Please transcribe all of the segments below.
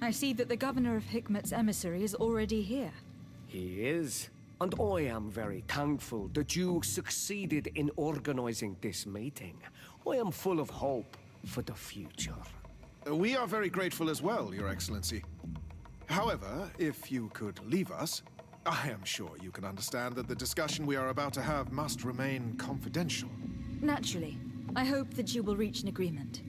I see that the governor of Hikmet's emissary is already here. He is. And I am very thankful that you succeeded in organizing this meeting. I am full of hope for the future. We are very grateful as well, Your Excellency. However, if you could leave us, I am sure you can understand that the discussion we are about to have must remain confidential. Naturally. I hope that you will reach an agreement.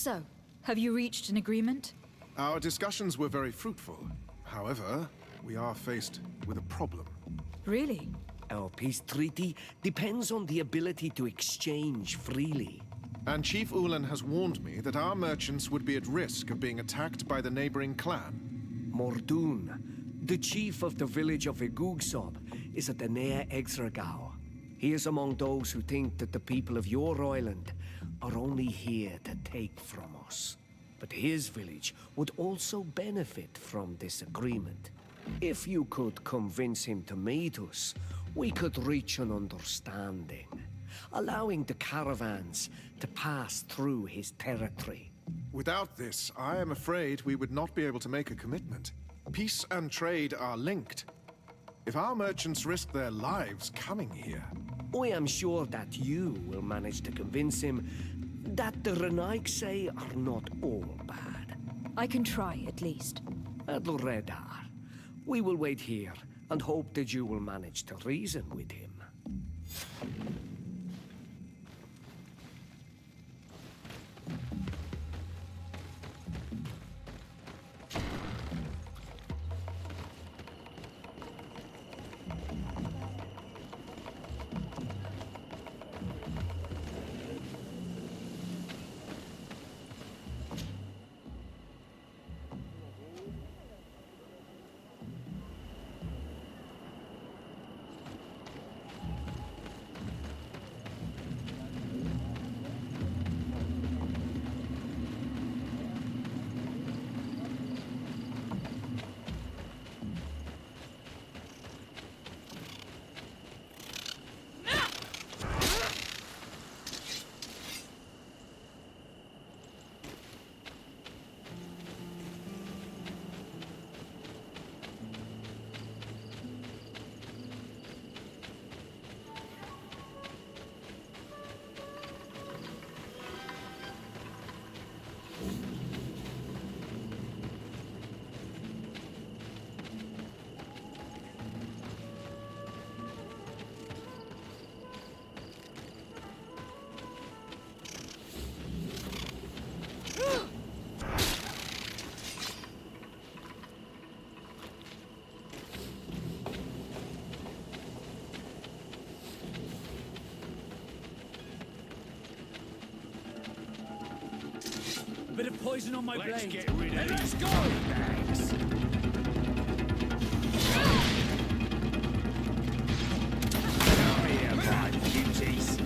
So, have you reached an agreement? Our discussions were very fruitful. However, we are faced with a problem. Really? Our peace treaty depends on the ability to exchange freely. And Chief Ulan has warned me that our merchants would be at risk of being attacked by the neighboring clan. Mordoon, the chief of the village of Igugsob, is at the Nea Exragao. He is among those who think that the people of your island are only here to take from us. But his village would also benefit from this agreement. If you could convince him to meet us, we could reach an understanding, allowing the caravans to pass through his territory. Without this, I am afraid we would not be able to make a commitment. Peace and trade are linked. If our merchants risk their lives coming here... I am sure that you will manage to convince him that the Renaigse are not all bad. I can try, at least. Adloredar, we will wait here and hope that you will manage to reason with him. Bit of poison on my blade. Let's get rid of Let's these go! bags. Come here, my beauties.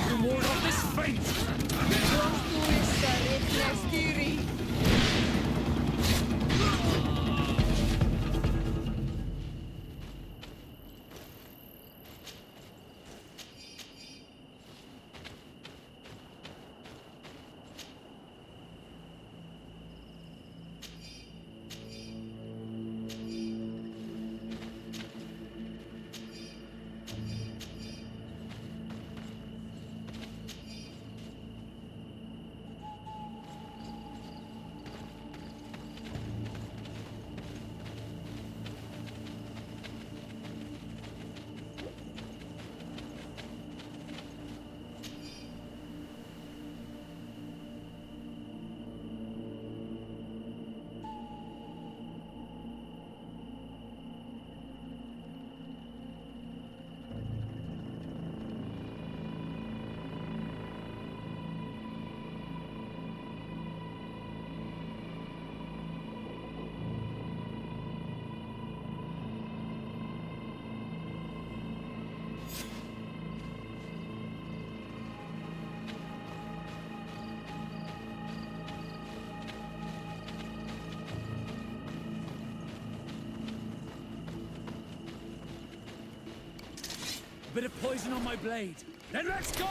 The ward off this feint! Bit of poison on my blade. Then let's go!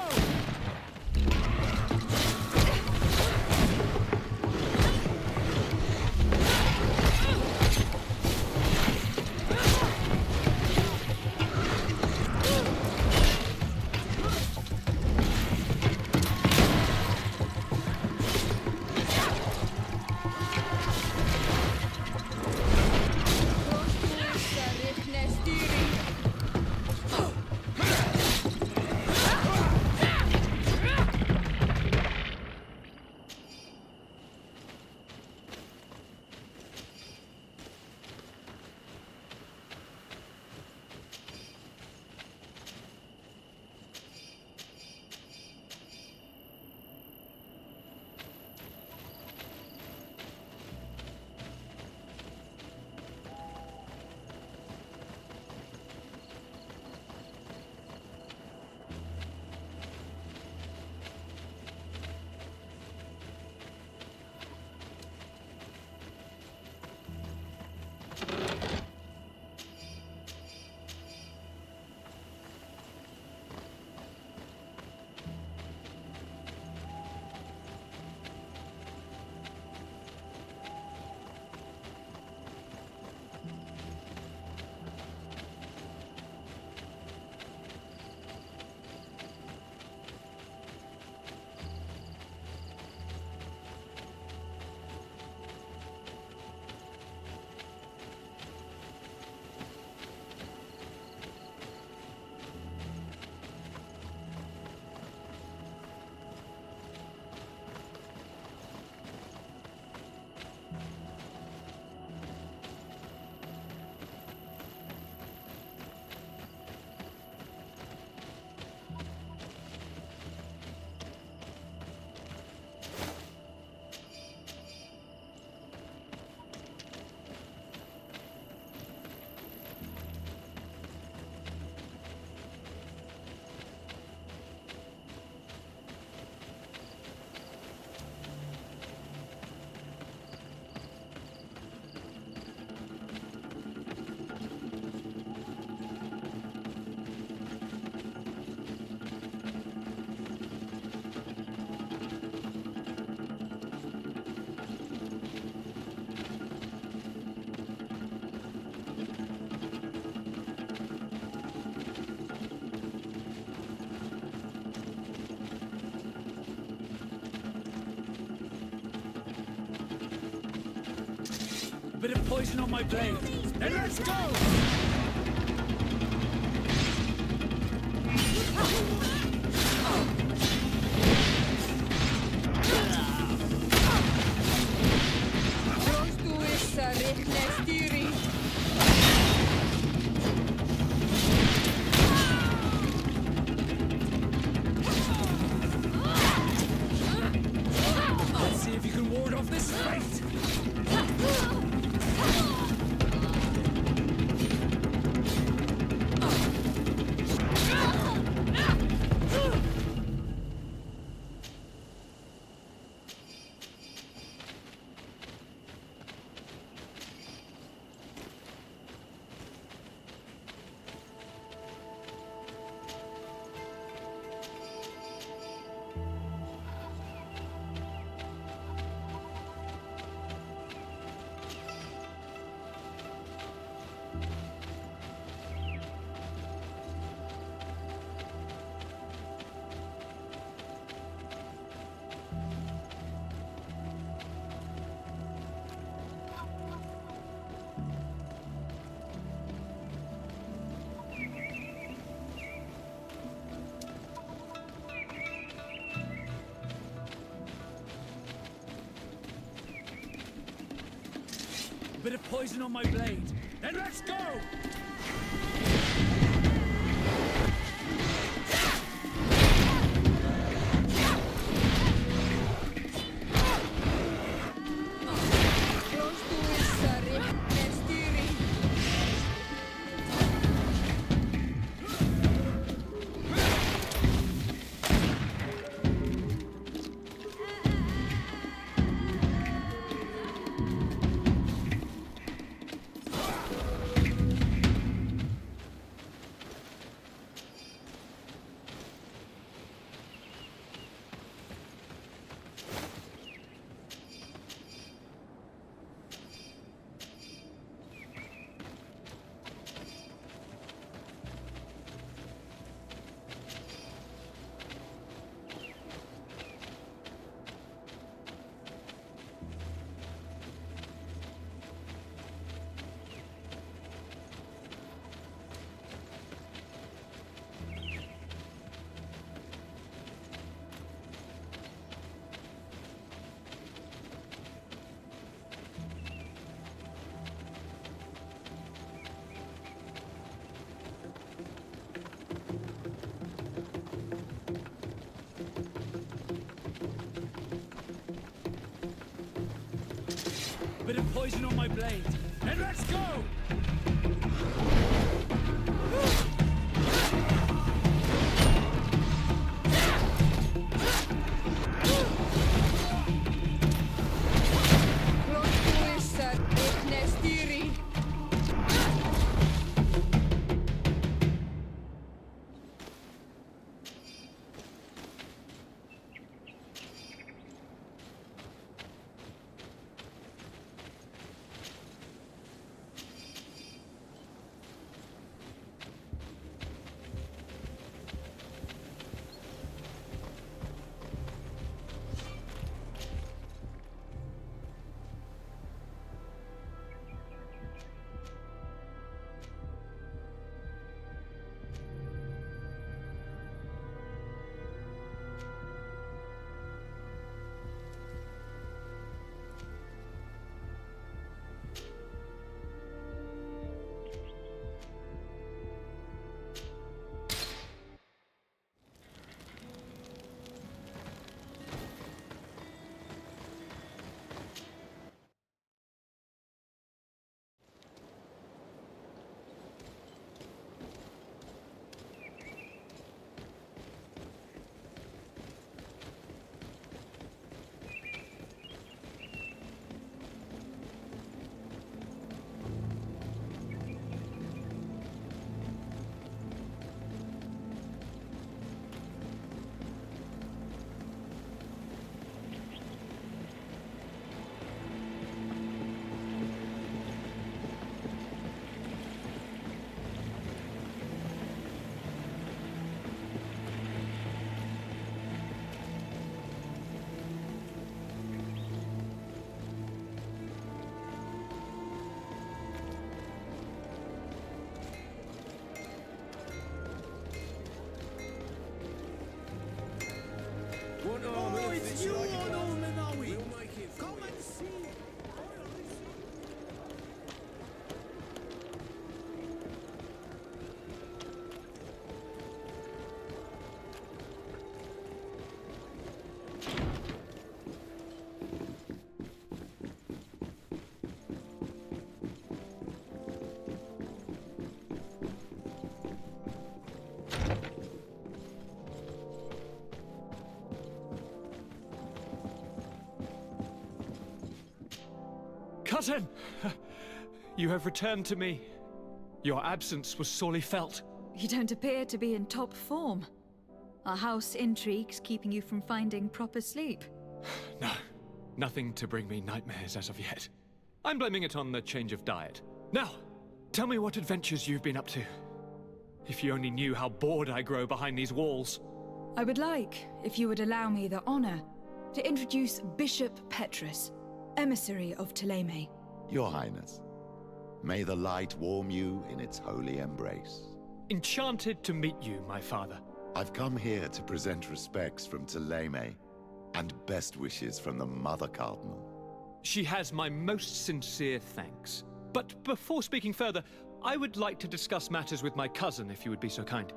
Bit of poison on my blade. Then let's go! Let's see if you can ward off this fate! Bit of poison on my blade. Then let's go! Bit of poison on my blade. Then let's go! You on all Minawi. Come and see. Cousin! You have returned to me. Your absence was sorely felt. You don't appear to be in top form. Are house intrigues keeping you from finding proper sleep? No, nothing to bring me nightmares as of yet. I'm blaming it on the change of diet. Now, tell me what adventures you've been up to. If you only knew how bored I grow behind these walls. I would like, if you would allow me the honor, to introduce Bishop Petrus, emissary of Ptolemy. Your Highness, may the light warm you in its holy embrace. Enchanted to meet you, my father. I've come here to present respects from Ptolemy, and best wishes from the Mother Cardinal. She has my most sincere thanks. But before speaking further, I would like to discuss matters with my cousin, if you would be so kind.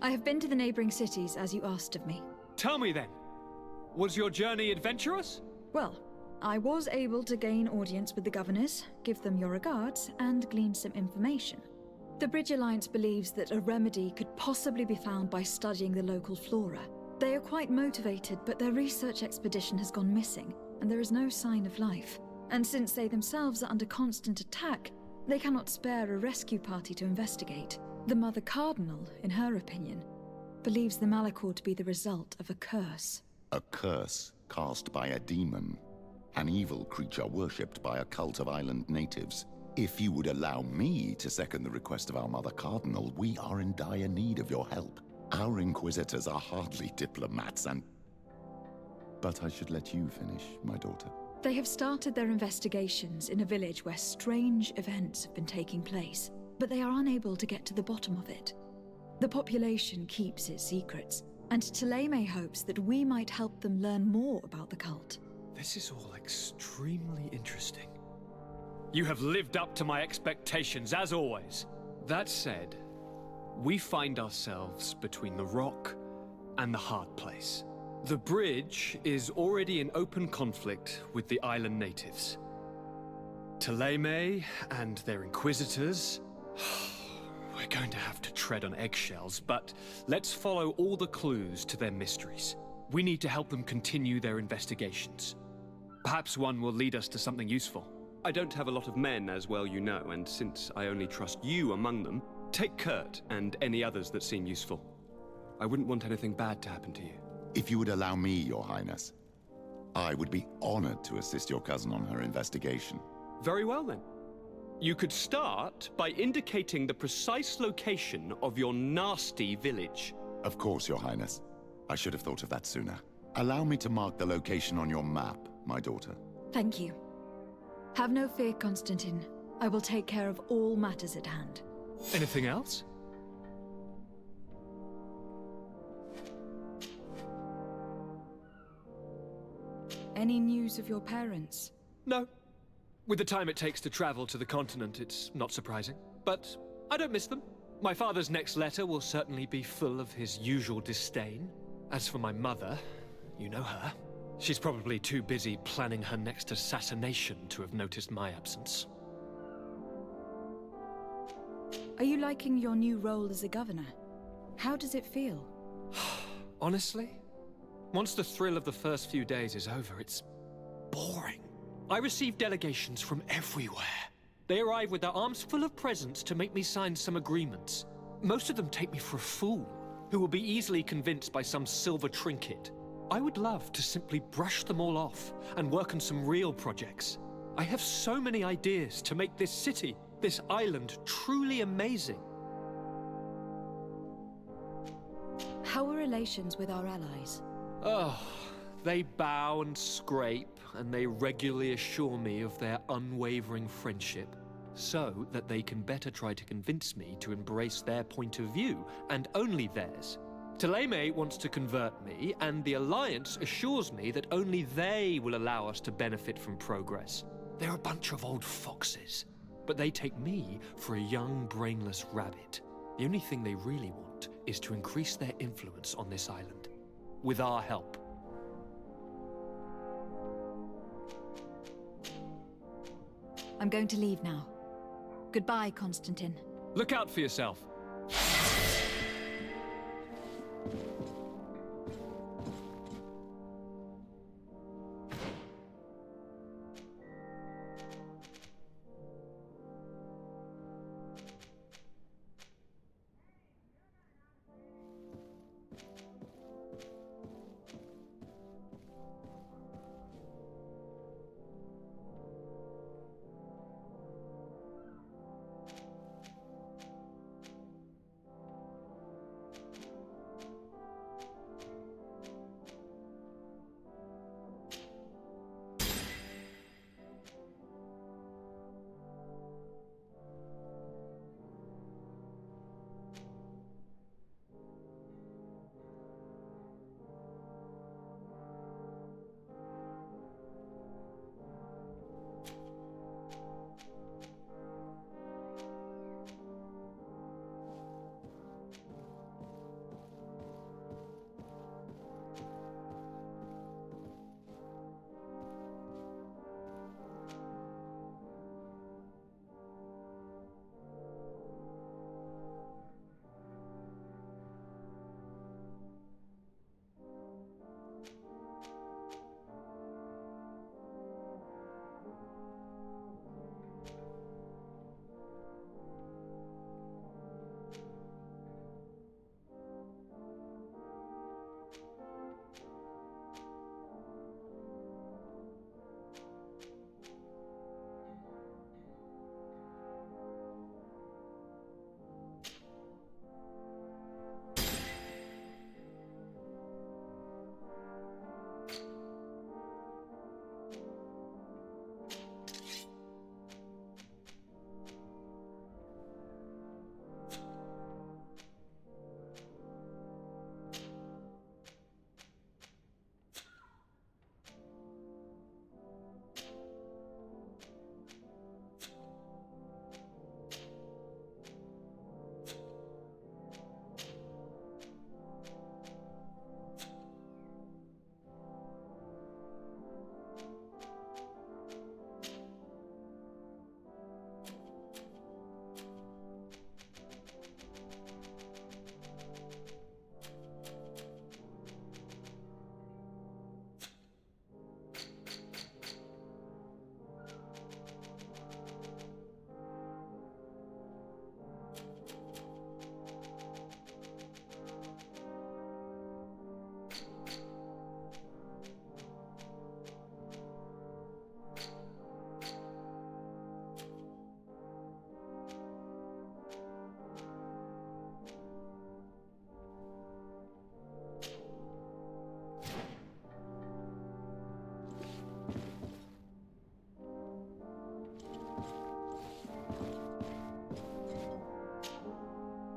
I have been to the neighboring cities as you asked of me. Tell me then, was your journey adventurous? Well, I was able to gain audience with the governors, give them your regards, and glean some information. The Bridge Alliance believes that a remedy could possibly be found by studying the local flora. They are quite motivated, but their research expedition has gone missing, and there is no sign of life. And since they themselves are under constant attack, they cannot spare a rescue party to investigate. The Mother Cardinal, in her opinion, believes the Malachor to be the result of a curse. A curse cast by a demon. An evil creature worshipped by a cult of island natives. If you would allow me to second the request of our Mother Cardinal, we are in dire need of your help. Our inquisitors are hardly diplomats and... But I should let you finish, my daughter. They have started their investigations in a village where strange events have been taking place, but they are unable to get to the bottom of it. The population keeps its secrets, and Ptolemy hopes that we might help them learn more about the cult. This is all extremely interesting. You have lived up to my expectations, as always. That said, we find ourselves between the rock and the hard place. The bridge is already in open conflict with the island natives. Ptolemy and their inquisitors... We're going to have to tread on eggshells, but let's follow all the clues to their mysteries. We need to help them continue their investigations. Perhaps one will lead us to something useful. I don't have a lot of men, as well you know, and since I only trust you among them, take Kurt and any others that seem useful. I wouldn't want anything bad to happen to you. If you would allow me, Your Highness, I would be honored to assist your cousin on her investigation. Very well, then. You could start by indicating the precise location of your nasty village. Of course, Your Highness. I should have thought of that sooner. Allow me to mark the location on your map, my daughter. Thank you. Have no fear, Constantine. I will take care of all matters at hand. Anything else? Any news of your parents? No. With the time it takes to travel to the continent, it's not surprising. But I don't miss them. My father's next letter will certainly be full of his usual disdain. As for my mother, you know her. She's probably too busy planning her next assassination to have noticed my absence. Are you liking your new role as a governor? How does it feel? Honestly, once the thrill of the first few days is over, it's boring. I receive delegations from everywhere. They arrive with their arms full of presents to make me sign some agreements. Most of them take me for a fool, who will be easily convinced by some silver trinket. I would love to simply brush them all off and work on some real projects. I have so many ideas to make this city, this island, truly amazing. How are relations with our allies? Oh, they bow and scrape, and they regularly assure me of their unwavering friendship. so that they can better try to convince me to embrace their point of view, and only theirs. Thélème wants to convert me, and the Alliance assures me that only they will allow us to benefit from progress. They're a bunch of old foxes, but they take me for a young, brainless rabbit. The only thing they really want is to increase their influence on this island, with our help. I'm going to leave now. Goodbye, Constantine. Look out for yourself.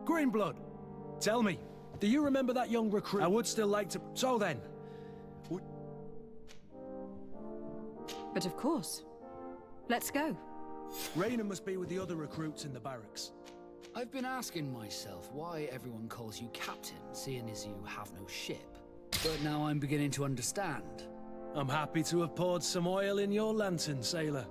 Greenblood, tell me, do you remember that young recruit? I would still like to... So then... But of course. Let's go. Raina must be with the other recruits in the barracks. I've been asking myself why everyone calls you Captain, seeing as you have no ship. But now I'm beginning to understand. I'm happy to have poured some oil in your lantern, sailor.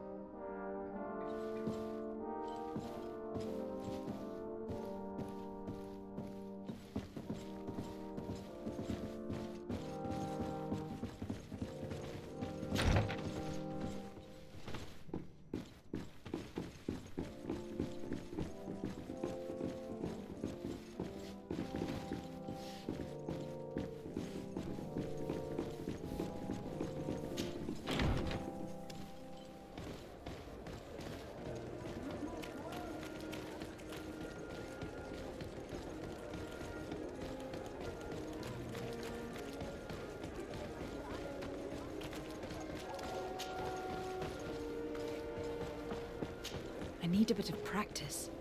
need a bit of practice.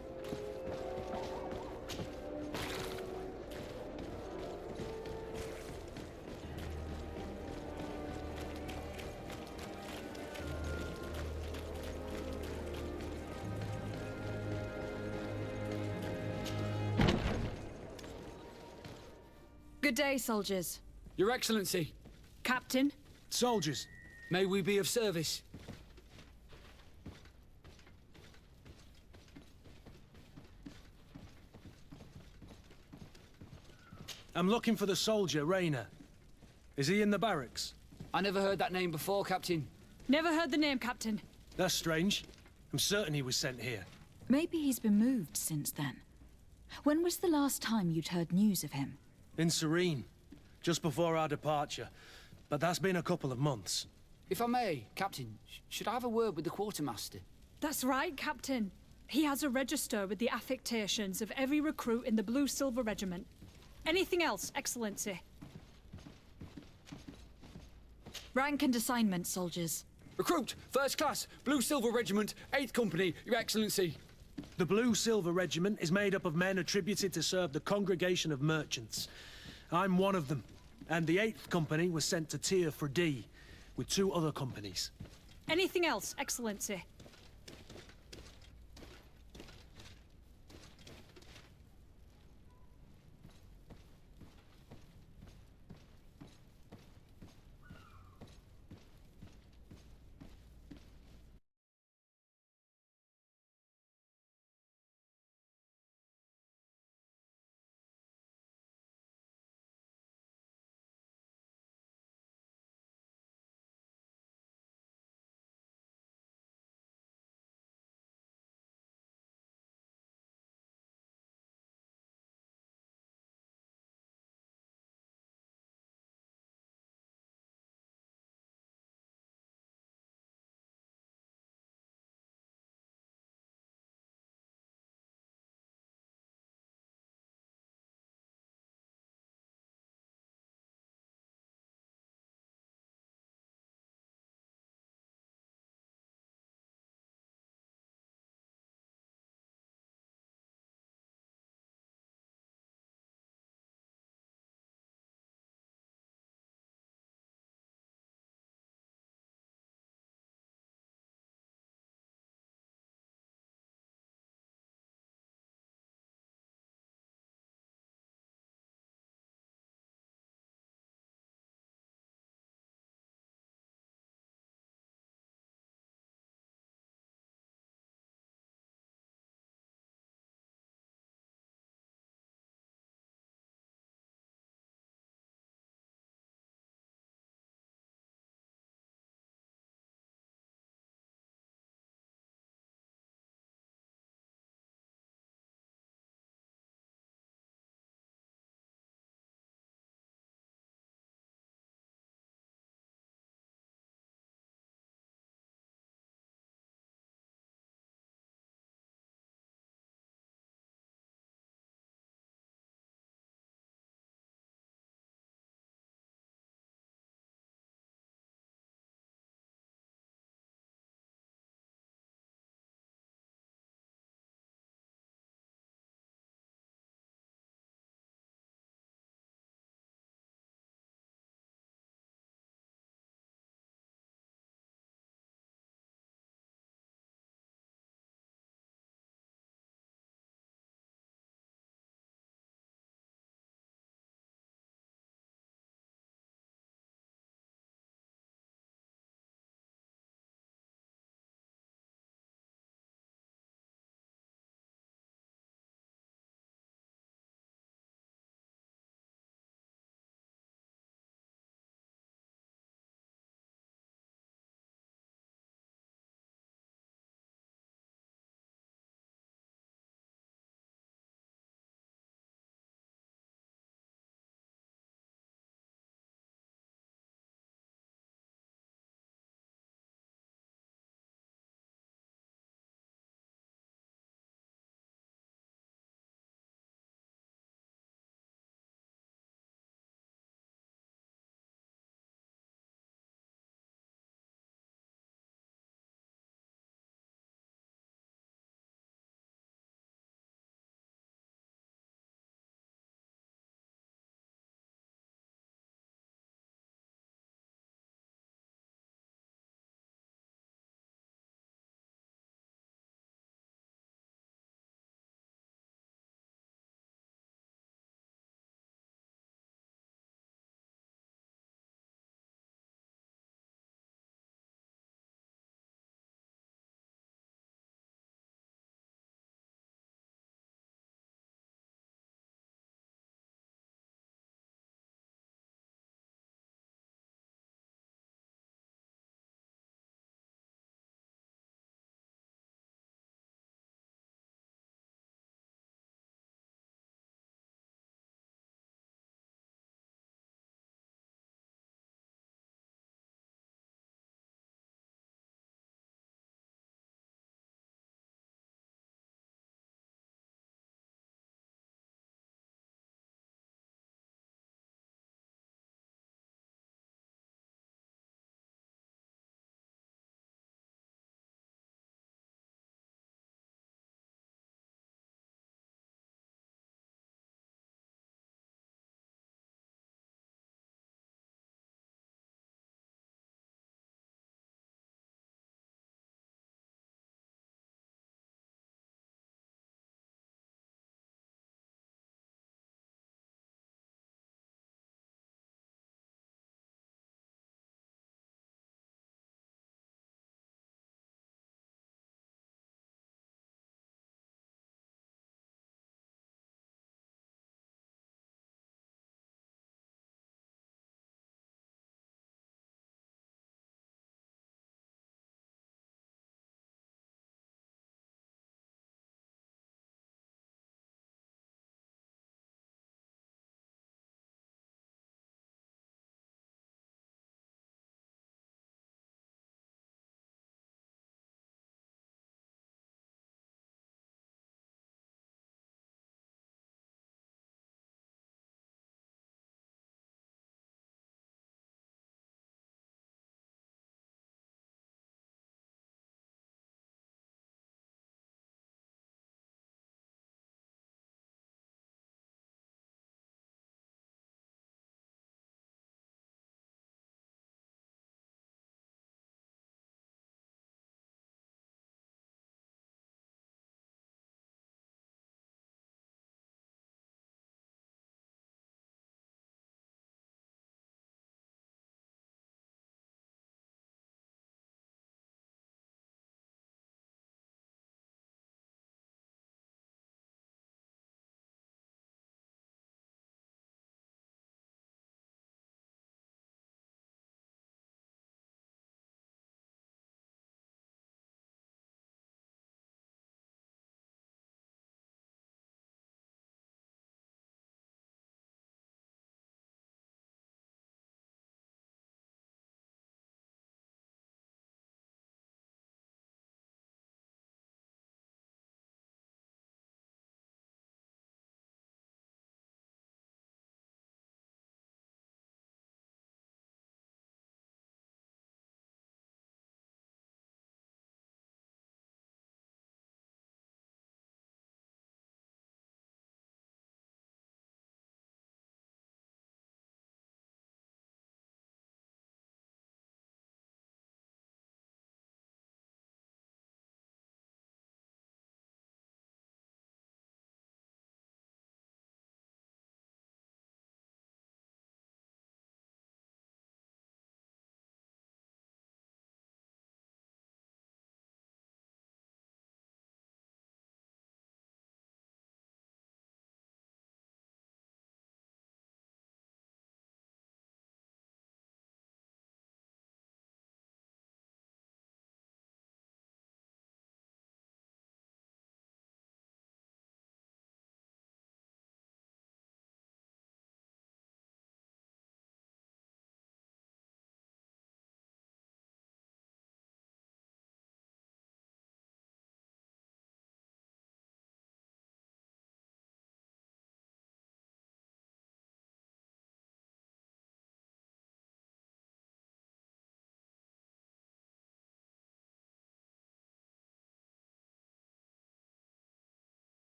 Good day, soldiers. Your Excellency, Captain? Soldiers, may we be of service? I'm looking for the soldier, Rayner. Is he in the barracks? I never heard that name before, Captain. Never heard the name, Captain. That's strange. I'm certain he was sent here. Maybe he's been moved since then. When was the last time you'd heard news of him? In Serene, just before our departure. But that's been a couple of months. If I may, Captain, should I have a word with the quartermaster? That's right, Captain. He has a register with the affectations of every recruit in the Blue Silver Regiment. Anything else, Excellency? Rank and assignment, soldiers. Recruit, first class, Blue Silver Regiment, 8th Company, Your Excellency. The Blue Silver Regiment is made up of men attributed to serve the Congregation of Merchants. I'm one of them, and the 8th Company was sent to Tier for D, with 2 other companies. Anything else, Excellency?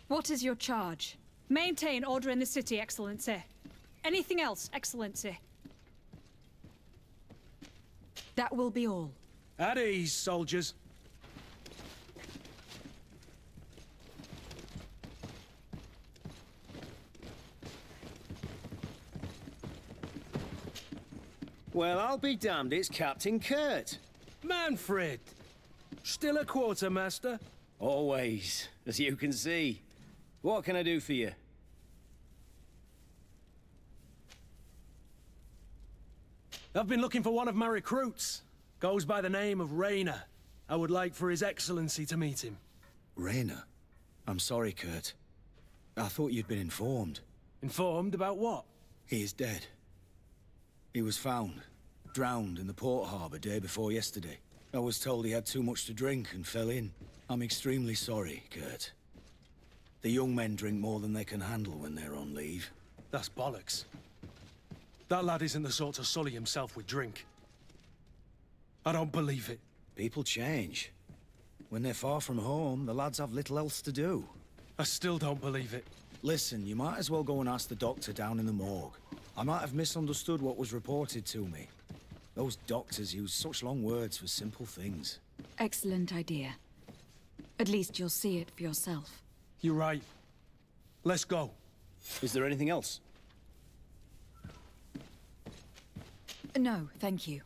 What is your charge? Maintain order in the city, Excellency. Anything else, Excellency? That will be all. At ease, soldiers. Well, I'll be damned, it's Captain Kurt. Manfred! Still a quartermaster? Always, as you can see. What can I do for you? I've been looking for one of my recruits. Goes by the name of Rayner. I would like for His Excellency to meet him. Rayner? I'm sorry, Kurt. I thought you'd been informed. Informed about what? He is dead. He was found, drowned in the port harbor day before yesterday. I was told he had too much to drink and fell in. I'm extremely sorry, Kurt. The young men drink more than they can handle when they're on leave. That's bollocks. That lad isn't the sort to sully himself with drink. I don't believe it. People change. When they're far from home, the lads have little else to do. I still don't believe it. Listen, you might as well go and ask the doctor down in the morgue. I might have misunderstood what was reported to me. Those doctors use such long words for simple things. Excellent idea. At least you'll see it for yourself. You're right. Let's go. Is there anything else? No, thank you.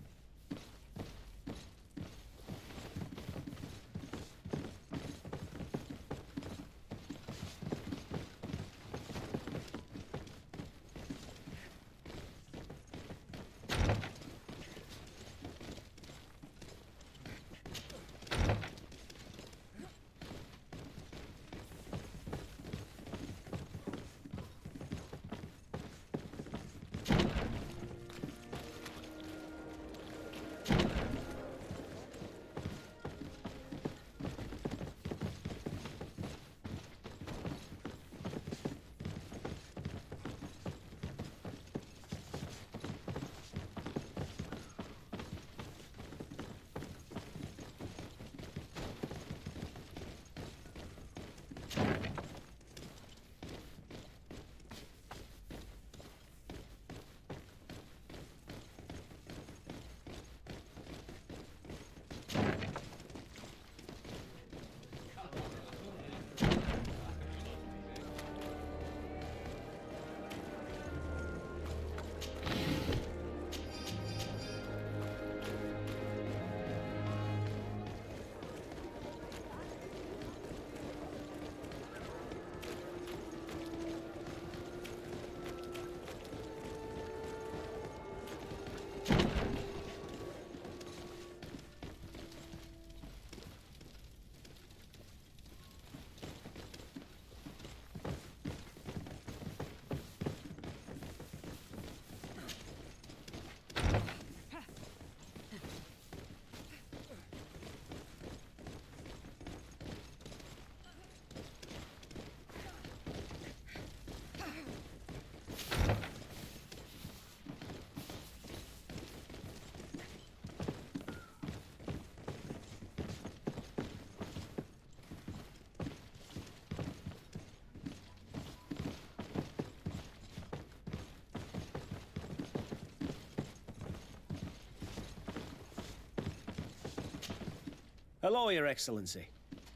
Hello, Your Excellency.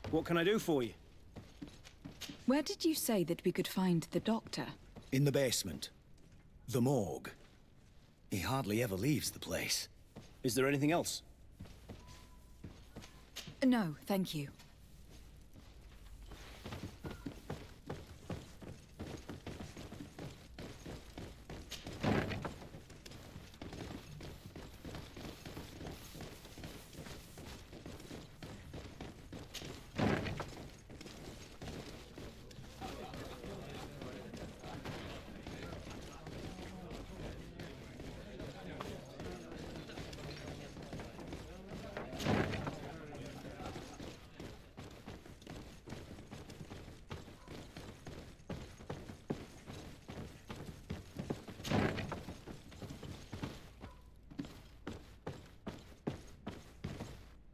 What can I do for you? Where did you say that we could find the doctor? In the basement. The morgue. He hardly ever leaves the place. Is there anything else? No, thank you.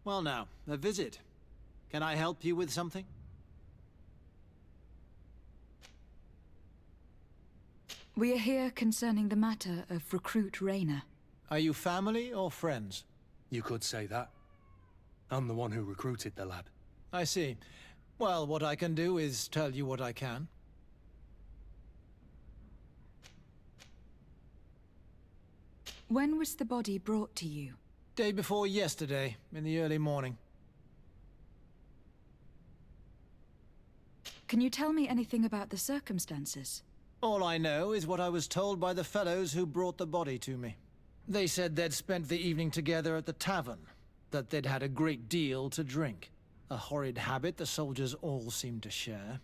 Well now, a visit. Can I help you with something? We are here concerning the matter of recruit Rayner. Are you family or friends? You could say that. I'm the one who recruited the lad. I see. Well, what I can do is tell you what I can. When was the body brought to you? Day before yesterday, in the early morning. Can you tell me anything about the circumstances? All I know is what I was told by the fellows who brought the body to me. They said they'd spent the evening together at the tavern, that they'd had a great deal to drink. A horrid habit the soldiers all seemed to share.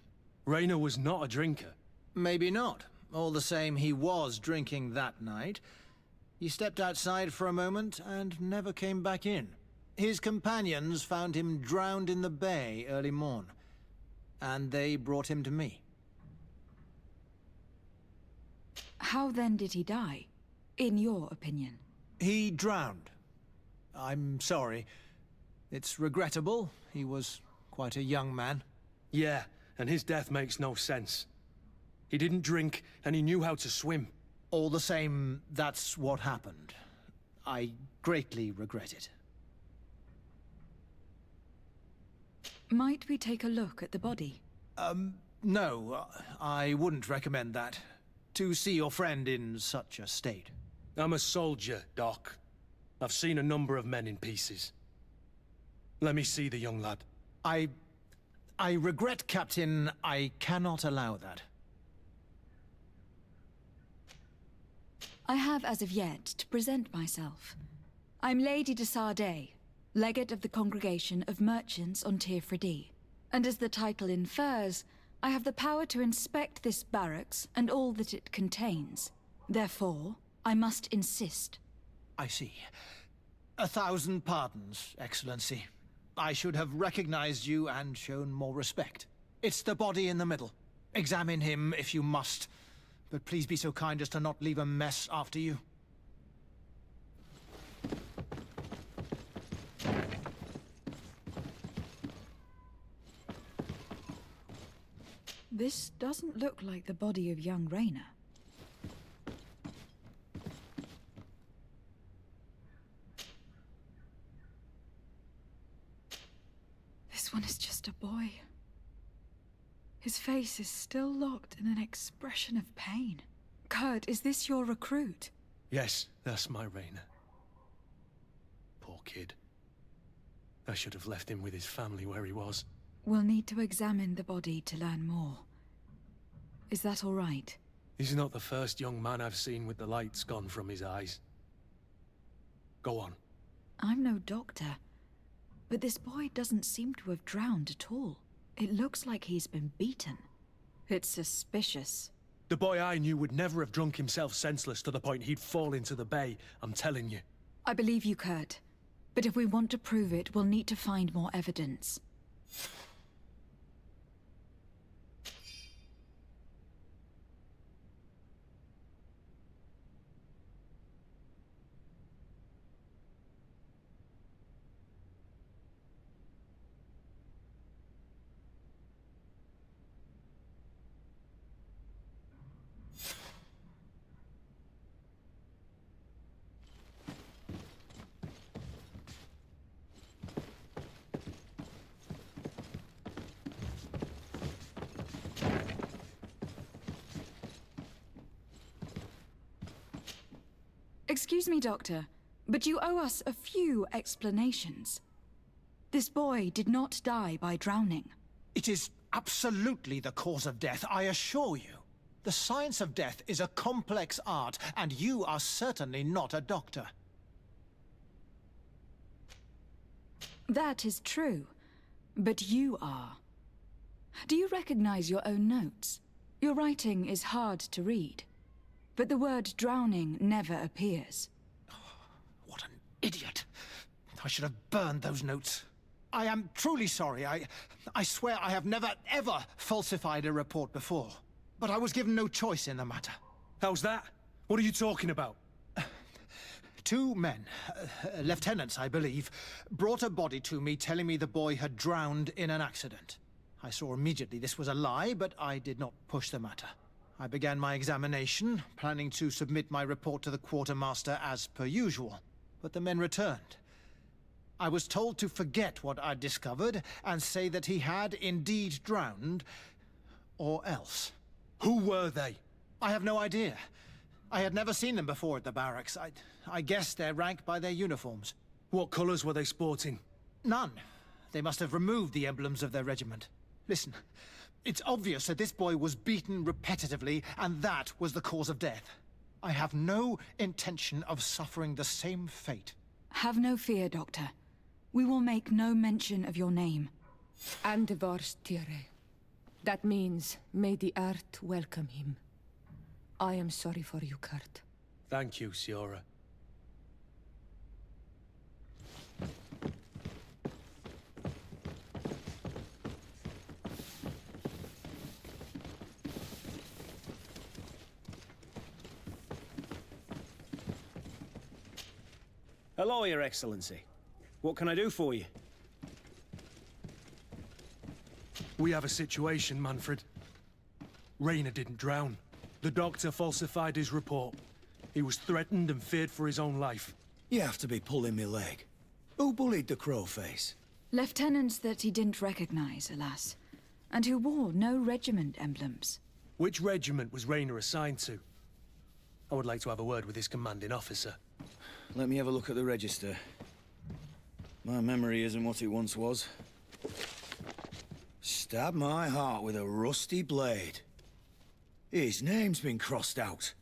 Rayner was not a drinker. Maybe not. All the same, he was drinking that night. He stepped outside for a moment and never came back in. His companions found him drowned in the bay early morn, and they brought him to me. How then did he die, in your opinion? He drowned. I'm sorry. It's regrettable. He was quite a young man. Yeah, and his death makes no sense. He didn't drink, and he knew how to swim. All the same, that's what happened. I greatly regret it. Might we take a look at the body? No, I wouldn't recommend that. To see your friend in such a state. I'm a soldier, Doc. I've seen a number of men in pieces. Let me see the young lad. I regret, Captain. I cannot allow that. I have as of yet to present myself. I'm Lady de Sardet, Legate of the Congregation of Merchants on Tir-Freddy. And as the title infers, I have the power to inspect this barracks and all that it contains. Therefore, I must insist. I see. 1,000 pardons, Excellency. I should have recognized you and shown more respect. It's the body in the middle. Examine him if you must, but please be so kind as to not leave a mess after you. This doesn't look like the body of young Rayner. This one is just a boy. His face is still locked in an expression of pain. Kurt, is this your recruit? Yes, that's my Rayner. Poor kid. I should have left him with his family where he was. We'll need to examine the body to learn more. Is that all right? He's not the first young man I've seen with the lights gone from his eyes. Go on. I'm no doctor, but this boy doesn't seem to have drowned at all. It looks like he's been beaten. It's suspicious. The boy I knew would never have drunk himself senseless to the point he'd fall into the bay, I'm telling you. I believe you, Kurt. But if we want to prove it, we'll need to find more evidence. Excuse me, Doctor, but you owe us a few explanations. This boy did not die by drowning. It is absolutely the cause of death, I assure you. The science of death is a complex art, and you are certainly not a doctor. That is true, but you are. Do you recognize your own notes? Your writing is hard to read, but the word drowning never appears. What an idiot. I should have burned those notes. I am truly sorry. I swear I have never, ever falsified a report before. But I was given no choice in the matter. How's that? What are you talking about? 2 men, lieutenants I believe, brought a body to me telling me the boy had drowned in an accident. I saw immediately this was a lie, but I did not push the matter. I began my examination, planning to submit my report to the quartermaster as per usual, but the men returned. I was told to forget what I'd discovered and say that he had indeed drowned, or else. Who were they? I have no idea. I had never seen them before at the barracks. I guessed their rank by their uniforms. What colors were they sporting? None. They must have removed the emblems of their regiment. Listen, it's obvious that this boy was beaten repetitively, and that was the cause of death. I have no intention of suffering the same fate. Have no fear, Doctor. We will make no mention of your name. Andevars Tire. That means, may the earth welcome him. I am sorry for you, Kurt. Thank you, Siora. Hello, Your Excellency. What can I do for you? We have a situation, Manfred. Rainer didn't drown. The doctor falsified his report. He was threatened and feared for his own life. You have to be pulling me leg. Who bullied the crowface? Lieutenants that he didn't recognize, alas, and who wore no regiment emblems. Which regiment was Rainer assigned to? I would like to have a word with his commanding officer. Let me have a look at the register. My memory isn't what it once was. Stab my heart with a rusty blade. His name's been crossed out.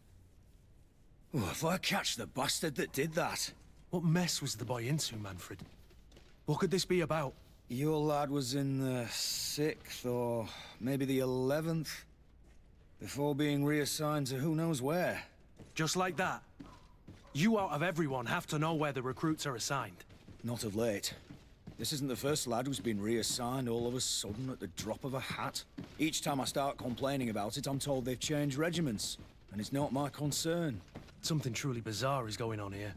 Oh, if I catch the bastard that did that. What mess was the boy into, Manfred? What could this be about? Your lad was in the 6th or maybe the 11th, before being reassigned to who knows where. Just like that? You out of everyone have to know where the recruits are assigned. Not of late. This isn't the first lad who's been reassigned all of a sudden at the drop of a hat. Each time I start complaining about it, I'm told they've changed regiments, and it's not my concern. Something truly bizarre is going on here.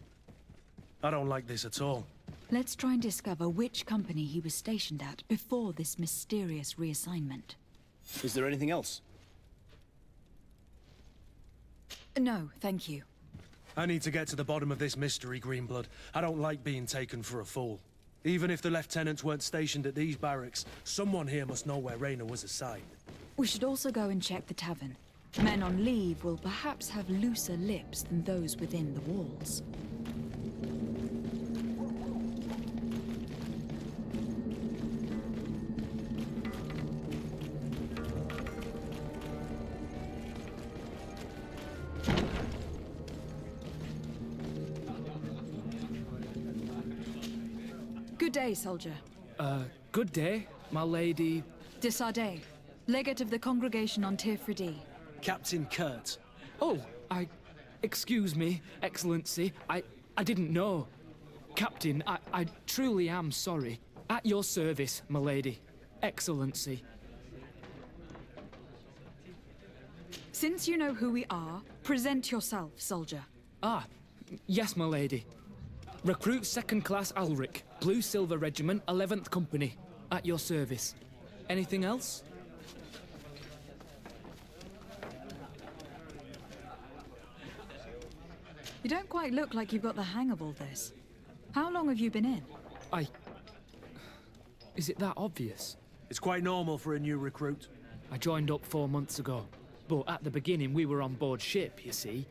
I don't like this at all. Let's try and discover which company he was stationed at before this mysterious reassignment. Is there anything else? No, thank you. I need to get to the bottom of this mystery, Greenblood. I don't like being taken for a fool. Even if the lieutenants weren't stationed at these barracks, someone here must know where Rainer was assigned. We should also go and check the tavern. Men on leave will perhaps have looser lips than those within the walls. Good day, soldier. Good day, my lady. De Sardet, legate of the congregation on Tirfredi. Captain Kurt. Oh, excuse me, Excellency. I didn't know. Captain, I truly am sorry. At your service, my lady. Excellency. Since you know who we are, present yourself, soldier. Ah, yes, my lady. Recruit 2nd Class Ulrich, Blue Silver Regiment, 11th Company. At your service. Anything else? You don't quite look like you've got the hang of all this. How long have you been in? Is it that obvious? It's quite normal for a new recruit. I joined up 4 months ago. But at the beginning, we were on board ship, you see.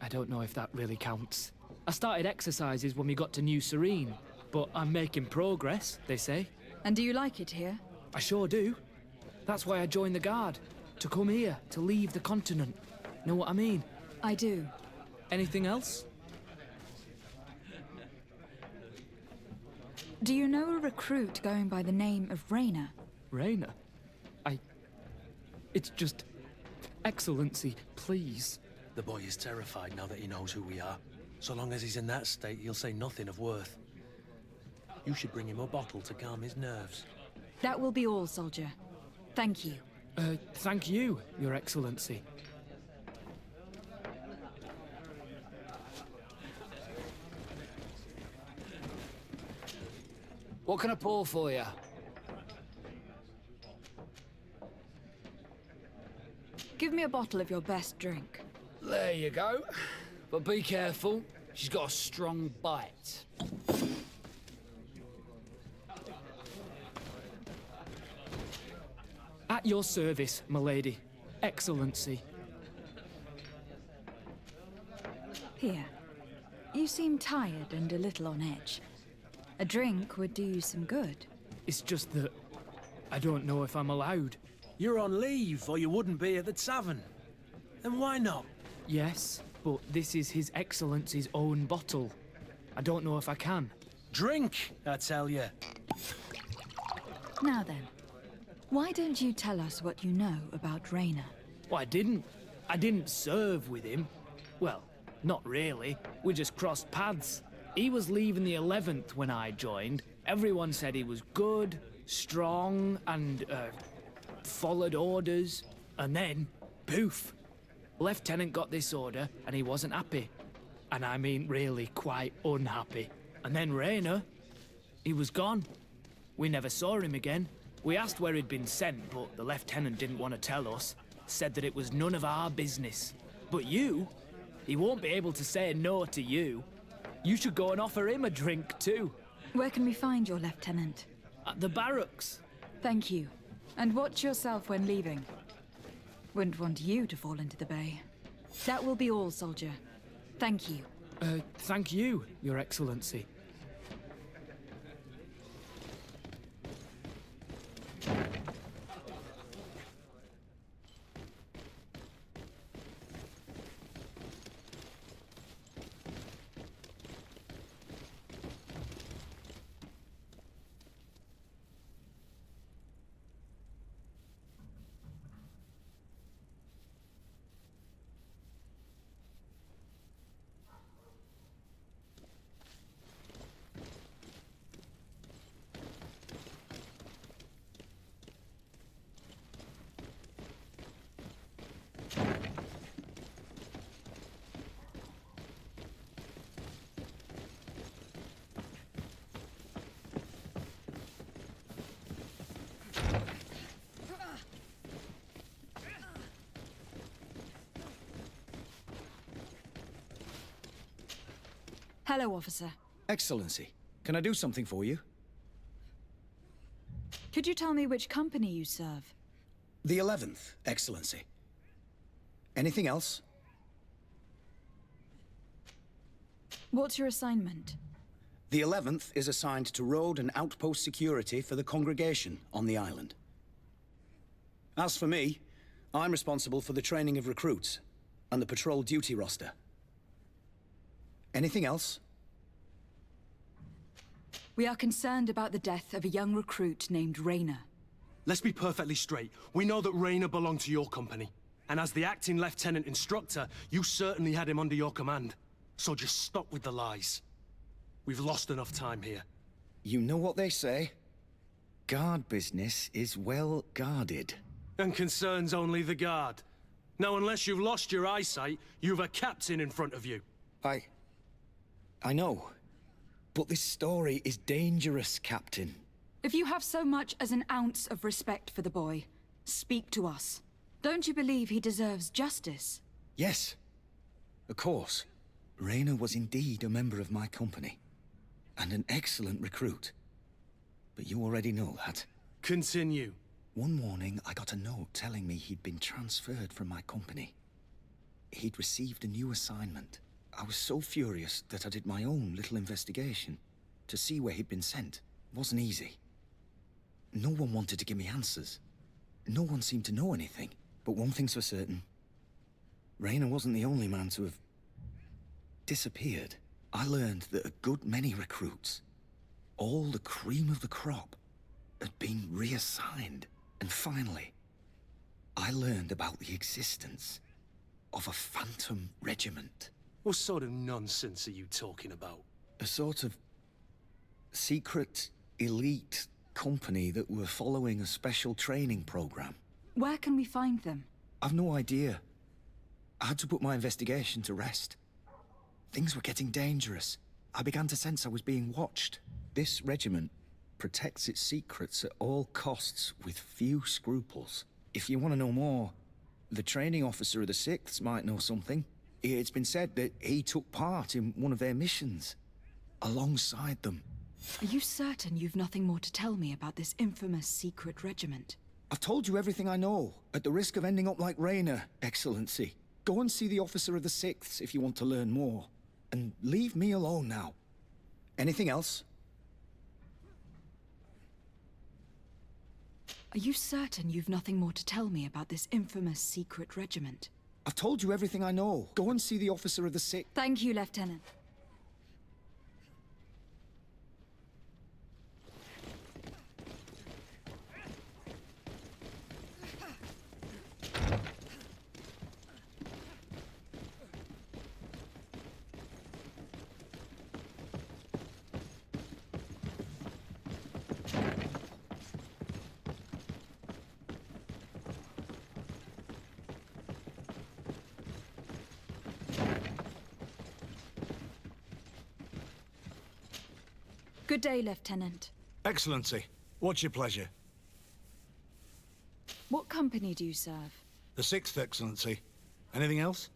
I don't know if that really counts. I started exercises when we got to New Serene. But I'm making progress, they say. And do you like it here? I sure do. That's why I joined the Guard. To come here, to leave the continent. Know what I mean? I do. Anything else? Do you know a recruit going by the name of Rainer? Rainer? It's just... Excellency, please. The boy is terrified now that he knows who we are. So long as he's in that state, he'll say nothing of worth. You should bring him a bottle to calm his nerves. That will be all, soldier. Thank you. Thank you, Your Excellency. What can I pour for you? Give me a bottle of your best drink. There you go. But be careful. She's got a strong bite. At your service, milady. Excellency. Here. You seem tired and a little on edge. A drink would do you some good. It's just that I don't know if I'm allowed. You're on leave, or you wouldn't be at the tavern. Then why not? Yes, but this is His Excellency's own bottle. I don't know if I can. Drink, I tell you. Now then, why don't you tell us what you know about Raynor? Well, I didn't serve with him. Well, not really. We just crossed paths. He was leaving the 11th when I joined. Everyone said he was good, strong, and, followed orders. And then, poof. Lieutenant got this order, and he wasn't happy. And I mean really quite unhappy. And then Raynor, he was gone. We never saw him again. We asked where he'd been sent, but the lieutenant didn't want to tell us. Said that it was none of our business. But you, he won't be able to say no to you. You should go and offer him a drink too. Where can we find your lieutenant? At the barracks. Thank you. And watch yourself when leaving. Wouldn't want you to fall into the bay. That will be all, soldier. Thank you. Thank you, Your Excellency. Hello, officer. Excellency, can I do something for you? Could you tell me which company you serve? The 11th, Excellency. Anything else? What's your assignment? The 11th is assigned to road and outpost security for the congregation on the island. As for me, I'm responsible for the training of recruits and the patrol duty roster. Anything else? We are concerned about the death of a young recruit named Raynor. Let's be perfectly straight. We know that Raynor belonged to your company. And as the acting lieutenant instructor, you certainly had him under your command. So just stop with the lies. We've lost enough time here. You know what they say? Guard business is well guarded. And concerns only the guard. Now, unless you've lost your eyesight, you've a captain in front of you. I know. But this story is dangerous, Captain. If you have so much as an ounce of respect for the boy, speak to us. Don't you believe he deserves justice? Yes. Of course. Raynor was indeed a member of my company. And an excellent recruit. But you already know that. Continue. One morning, I got a note telling me he'd been transferred from my company. He'd received a new assignment. I was so furious that I did my own little investigation to see where he'd been sent. It wasn't easy. No one wanted to give me answers. No one seemed to know anything. But one thing's for certain. Raynor wasn't the only man to have disappeared. I learned that a good many recruits, all the cream of the crop, had been reassigned. And finally, I learned about the existence of a phantom regiment. What sort of nonsense are you talking about? A sort of secret, elite company that were following a special training program. Where can we find them? I've no idea. I had to put my investigation to rest. Things were getting dangerous. I began to sense I was being watched. This regiment protects its secrets at all costs with few scruples. If you want to know more, The training officer of the 6th might know something. It's been said that he took part in one of their missions. Alongside them. Are you certain you've nothing more to tell me about this infamous secret regiment? I've told you everything I know, at the risk of ending up like Rayner, Excellency. Go and see the officer of the 6th if you want to learn more. And leave me alone now. Anything else? Are you certain you've nothing more to tell me about this infamous secret regiment? I've told you everything I know. Go and see the officer of the 6th. Thank you, Lieutenant. Good day, Lieutenant. Excellency, what's your pleasure? What company do you serve? The 6th, Excellency. Anything else?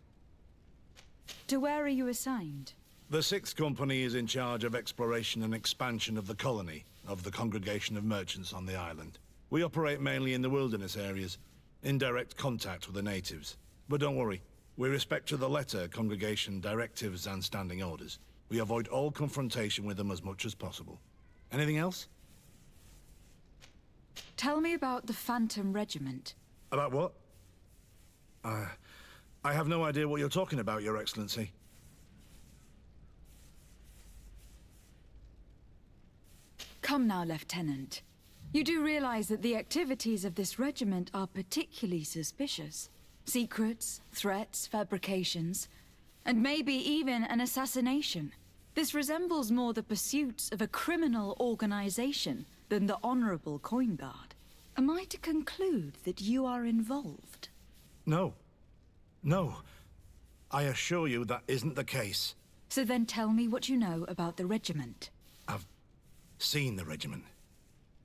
To where are you assigned? The 6th Company is in charge of exploration and expansion of the colony of the Congregation of Merchants on the island. We operate mainly in the wilderness areas, in direct contact with the natives. But don't worry, we respect to the letter Congregation directives and standing orders. We avoid all confrontation with them as much as possible. Anything else? Tell me about the Phantom Regiment. About what? I have no idea what you're talking about, Your Excellency. Come now, Lieutenant. You do realize that the activities of this regiment are particularly suspicious. Secrets, threats, fabrications, and maybe even an assassination. This resembles more the pursuits of a criminal organization than the honorable coin guard. Am I to conclude that you are involved? No. No. I assure you that isn't the case. So then tell me what you know about the regiment. I've seen the regiment.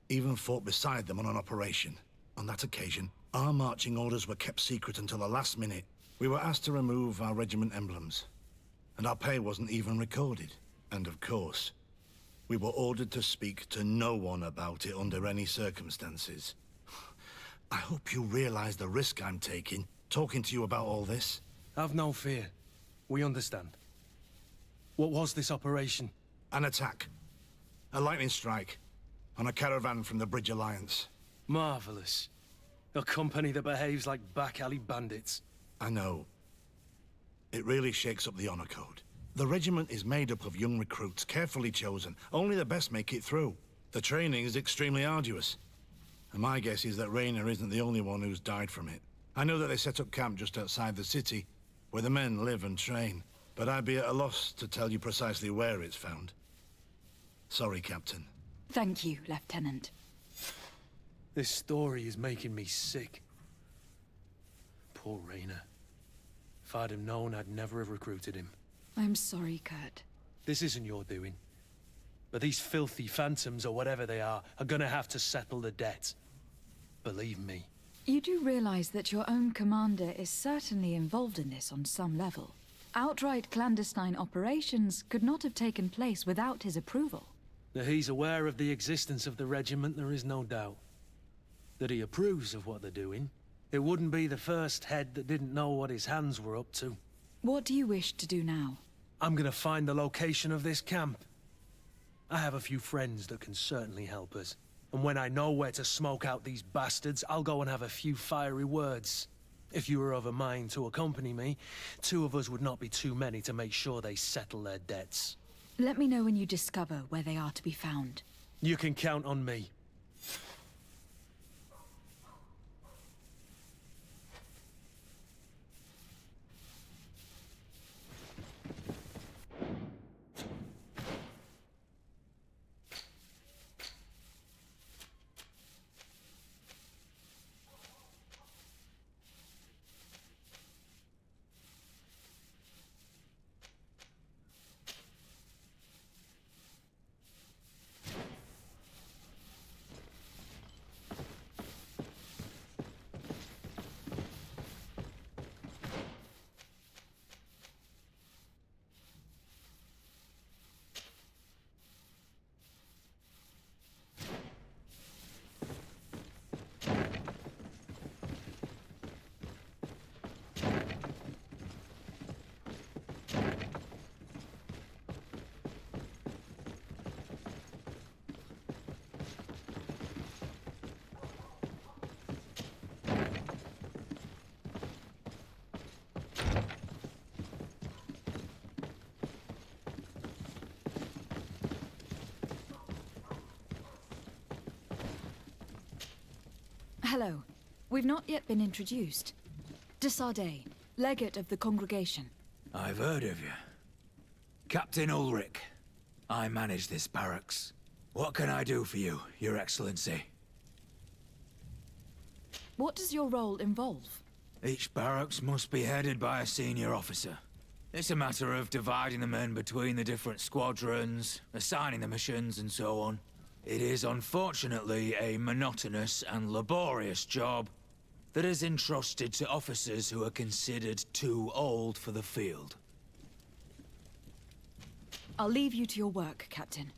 Even fought beside them on an operation. On that occasion, our marching orders were kept secret until the last minute. We were asked to remove our regiment emblems, and our pay wasn't even recorded. And of course, we were ordered to speak to no one about it under any circumstances. I hope you realize the risk I'm taking, talking to you about all this. Have no fear. We understand. What was this operation? An attack. A lightning strike. On a caravan from the Bridge Alliance. Marvelous. A company that behaves like back-alley bandits. I know. It really shakes up the honor code. The regiment is made up of young recruits, carefully chosen. Only the best make it through. The training is extremely arduous. And my guess is that Rayner isn't the only one who's died from it. I know that they set up camp just outside the city, where the men live and train. But I'd be at a loss to tell you precisely where it's found. Sorry, Captain. Thank you, Lieutenant. This story is making me sick. Poor Rayner. If I'd have known, I'd never have recruited him. I'm sorry, Kurt. This isn't your doing. But these filthy phantoms, or whatever they are gonna have to settle the debt. Believe me. You do realize that your own commander is certainly involved in this on some level. Outright clandestine operations could not have taken place without his approval. That he's aware of the existence of the regiment, there is no doubt. That he approves of what they're doing. It wouldn't be the first head that didn't know what his hands were up to. What do you wish to do now? I'm gonna find the location of this camp. I have a few friends that can certainly help us. And when I know where to smoke out these bastards, I'll go and have a few fiery words. If you were of a mind to accompany me, 2 of us would not be too many to make sure they settle their debts. Let me know when you discover where they are to be found. You can count on me. Hello. We've not yet been introduced. De Sardet, legate of the congregation. I've heard of you. Captain Ulrich. I manage this barracks. What can I do for you, Your Excellency? What does your role involve? Each barracks must be headed by a senior officer. It's a matter of dividing the men between the different squadrons, assigning the missions, and so on. It is unfortunately a monotonous and laborious job that is entrusted to officers who are considered too old for the field. I'll leave you to your work, Captain.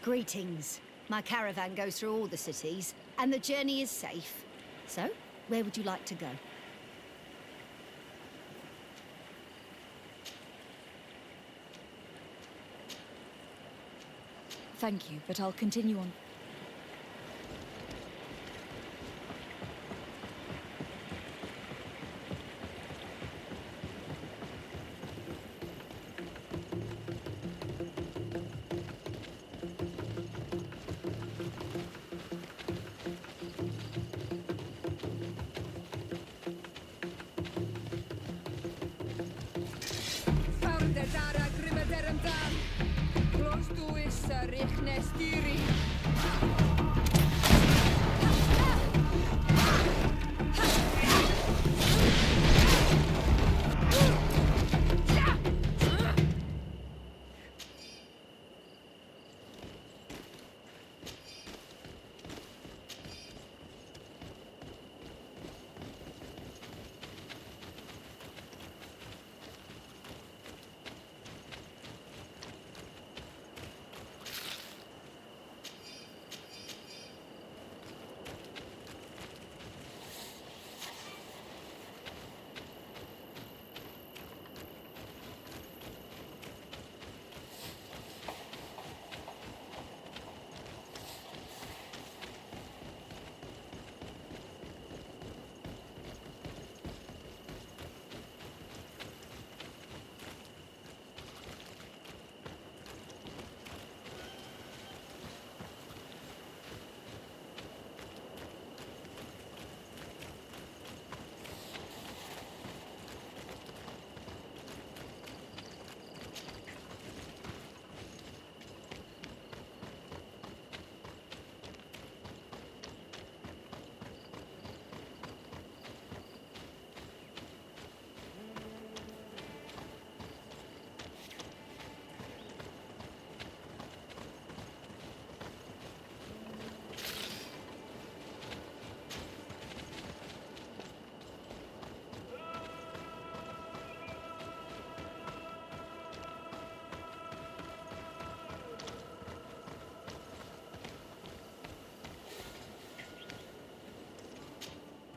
Greetings. My caravan goes through all the cities, and the journey is safe. So, where would you like to go? Thank you, but I'll continue on.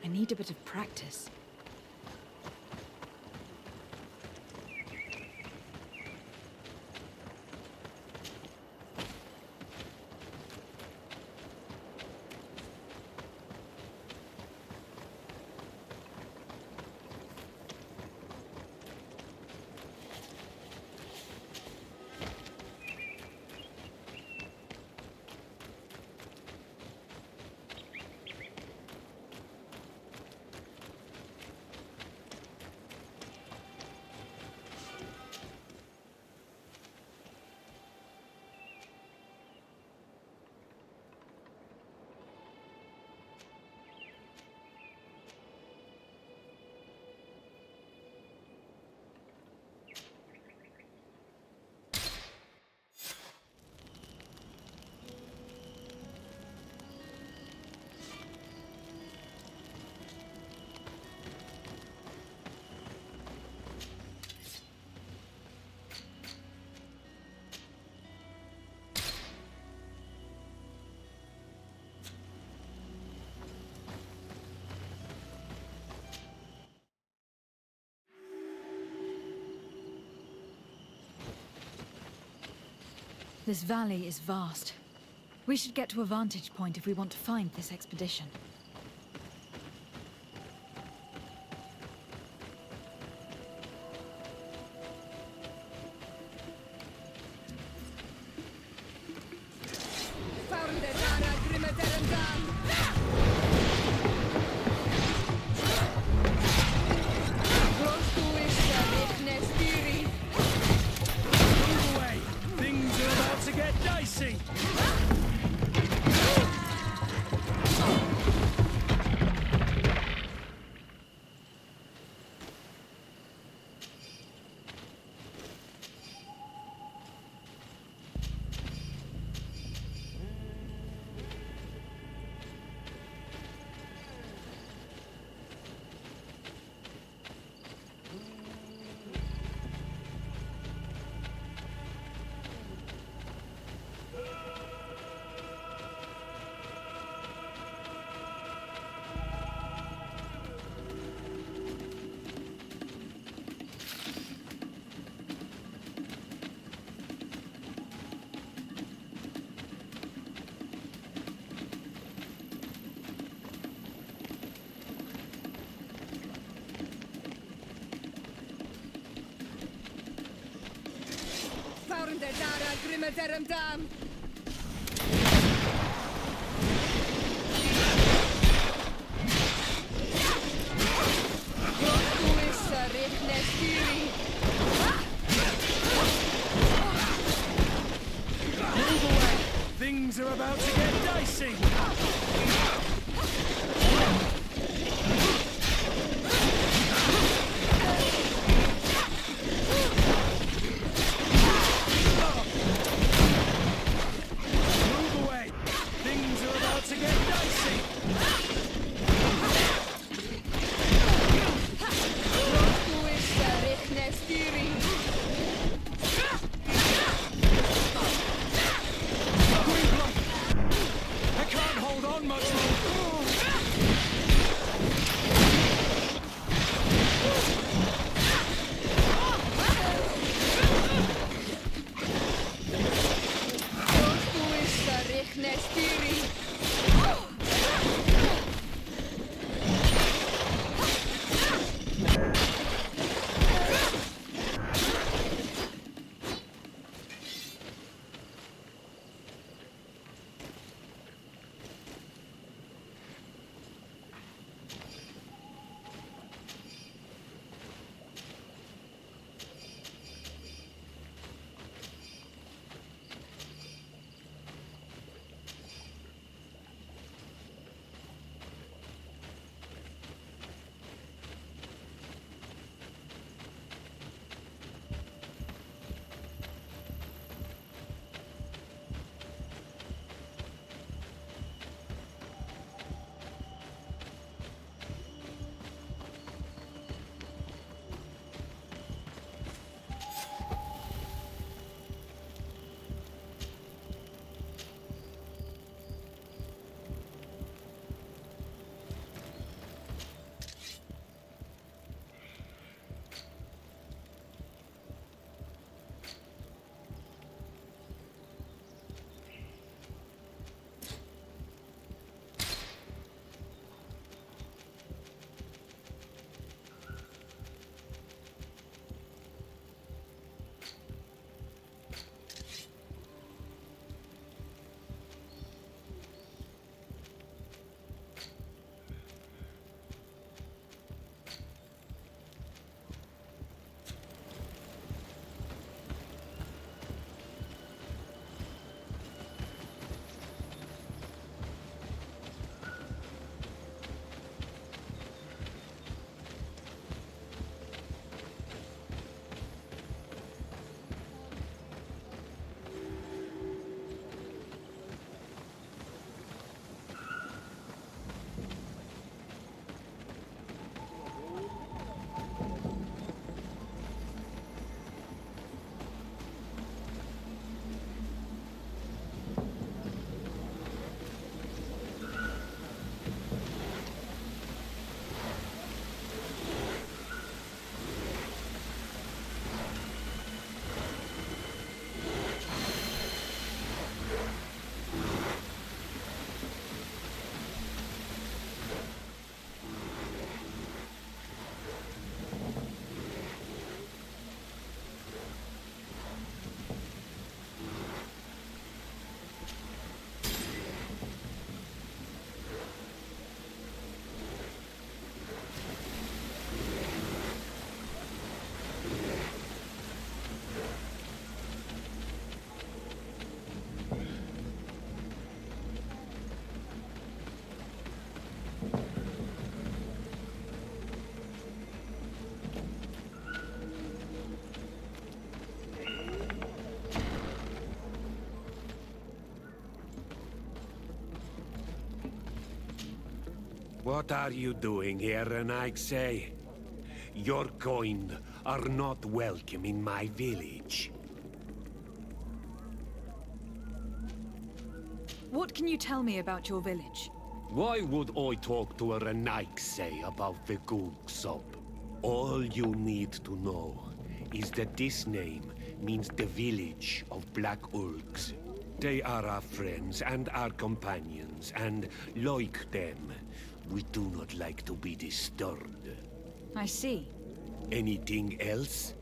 I need a bit of practice. This valley is vast. We should get to a vantage point if we want to find this expedition. Move away! Things are about to get dicey! Move away! Things are about to get dicey! Move away! Things are about to get dicey! I can't hold on much longer! What are you doing here, Renaigse? Your kind are not welcome in my village. What can you tell me about your village? Why would I talk to a Renaigse about the Googsop? All you need to know is that this name means the village of Black Ulgs. They are our friends and our companions, and like them, we do not like to be disturbed. I see. Anything else?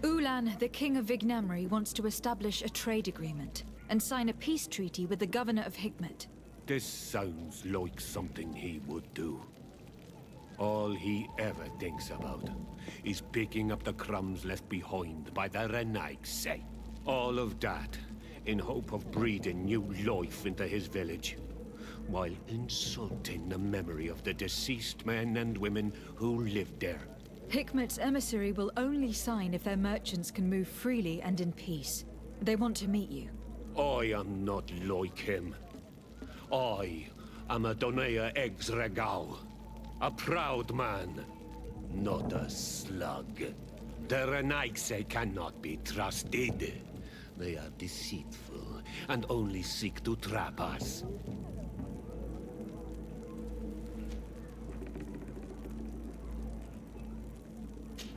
Ulan, the king of Vignamri, wants to establish a trade agreement and sign a peace treaty with the governor of Hikmet. This sounds like something he would do. All he ever thinks about is picking up the crumbs left behind by the Renaigse. All of that in hope of breathing new life into his village, while insulting the memory of the deceased men and women who lived there. Hikmet's emissary will only sign if their merchants can move freely and in peace. They want to meet you. I am not like him. I am a Donea Exregao, a proud man, not a slug. The Renaigse cannot be trusted. They are deceitful and only seek to trap us.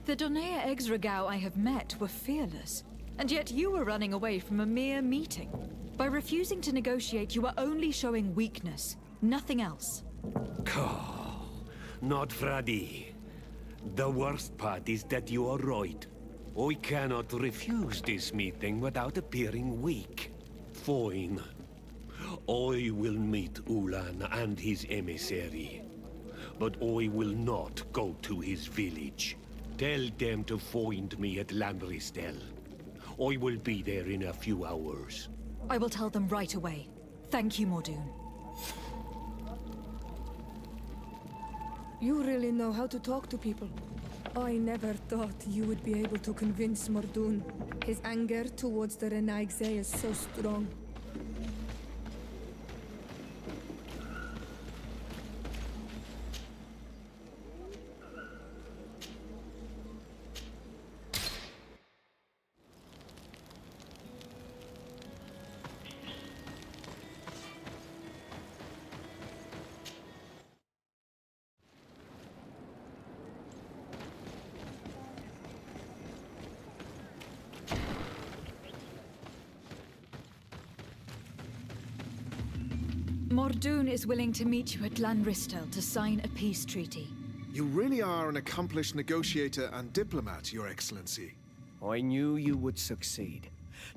The Donea Exregao I have met were fearless, and yet you were running away from a mere meeting. By refusing to negotiate, you are only showing weakness, nothing else. Not Fradi. The worst part is that you are right. I cannot refuse this meeting without appearing weak. Fine. I will meet Ulan and his emissary. But I will not go to his village. Tell them to find me at Landristel. I will be there in a few hours. I will tell them right away. Thank you, Mordoon. You really know how to talk to people. I never thought you would be able to convince Mordoon. His anger towards the Renaigse is so strong. Mordoon is willing to meet you at Lanristel to sign a peace treaty. You really are an accomplished negotiator and diplomat, Your Excellency. I knew you would succeed.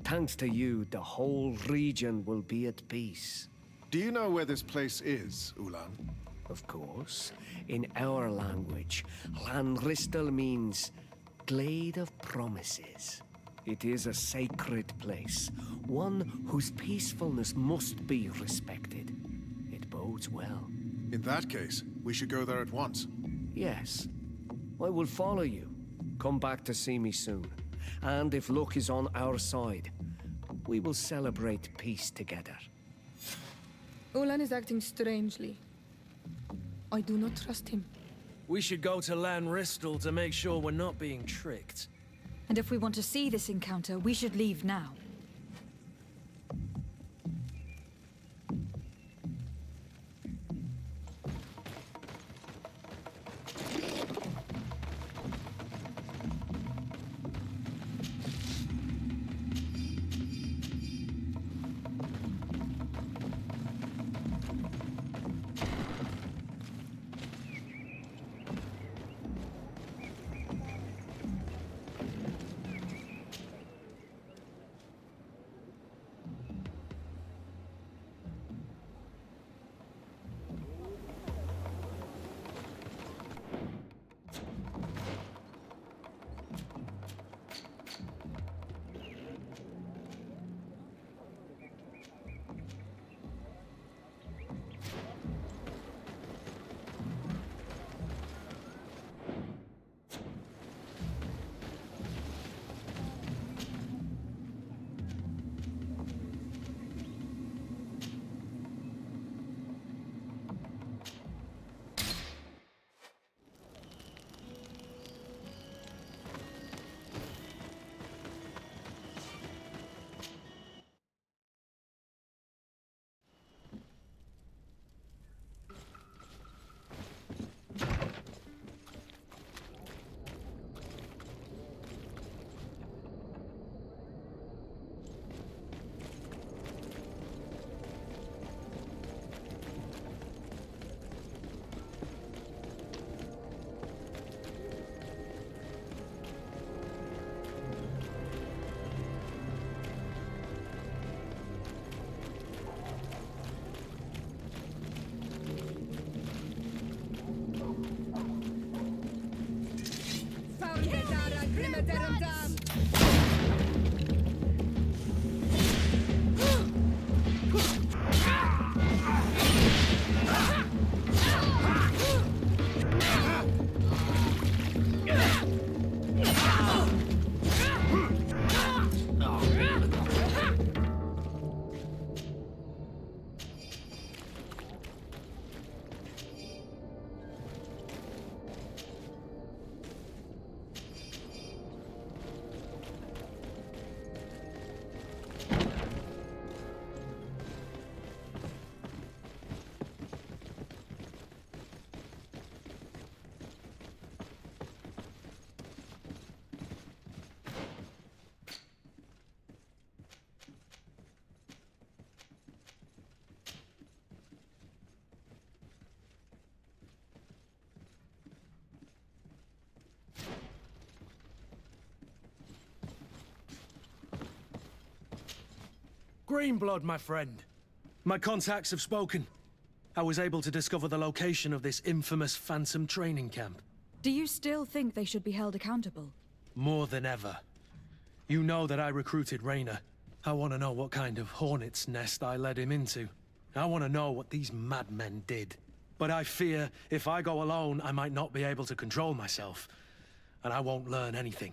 Thanks to you, the whole region will be at peace. Do you know where this place is, Ulan? Of course. In our language, Lanristel means Glade of Promises. It is a sacred place, one whose peacefulness must be respected. It bodes well. In that case, we should go there at once. Yes. I will follow you. Come back to see me soon. And if luck is on our side, we will celebrate peace together. Ulan is acting strangely. I do not trust him. We should go to Lanristel to make sure we're not being tricked. And if we want to see this encounter, we should leave now. Greenblood, my friend. My contacts have spoken. I was able to discover the location of this infamous Phantom training camp. Do you still think they should be held accountable? More than ever. You know that I recruited Rayner. I want to know what kind of hornet's nest I led him into. I want to know what these madmen did. But I fear if I go alone, I might not be able to control myself. And I won't learn anything.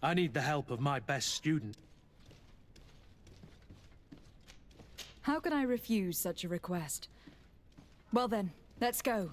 I need the help of my best student. How can I refuse such a request? Well then, let's go.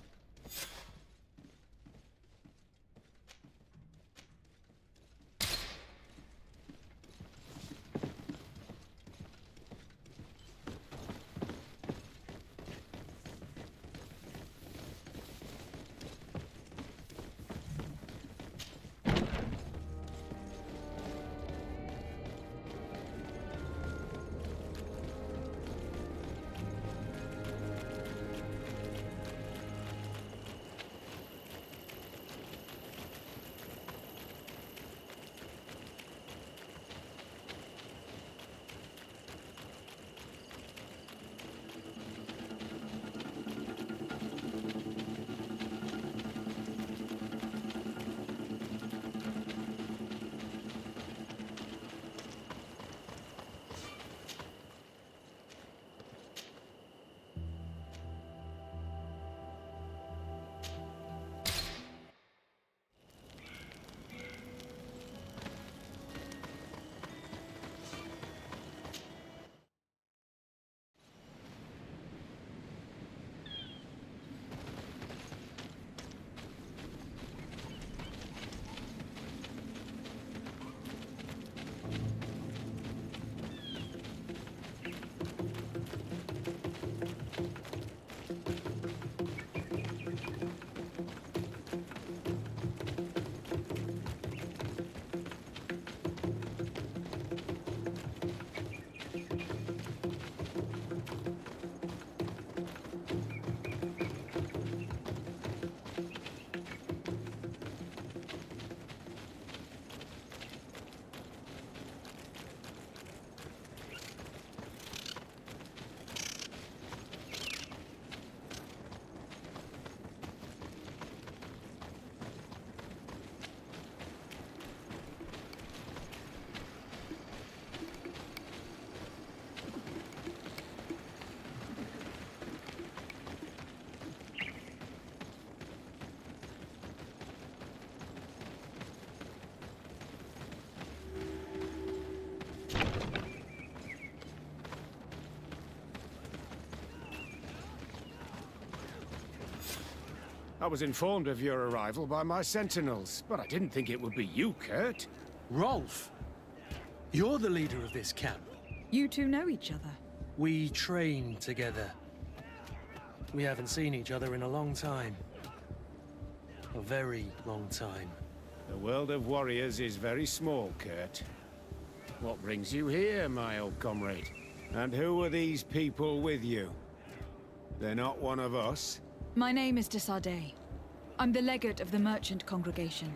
I was informed of your arrival by my sentinels, but I didn't think it would be you, Kurt. Rolf? You're the leader of this camp. You two know each other? We train together. We haven't seen each other in a long time. A very long time. The world of warriors is very small, Kurt. What brings you here, my old comrade? And who are these people with you? They're not one of us? My name is Desade. I'm the legate of the merchant congregation.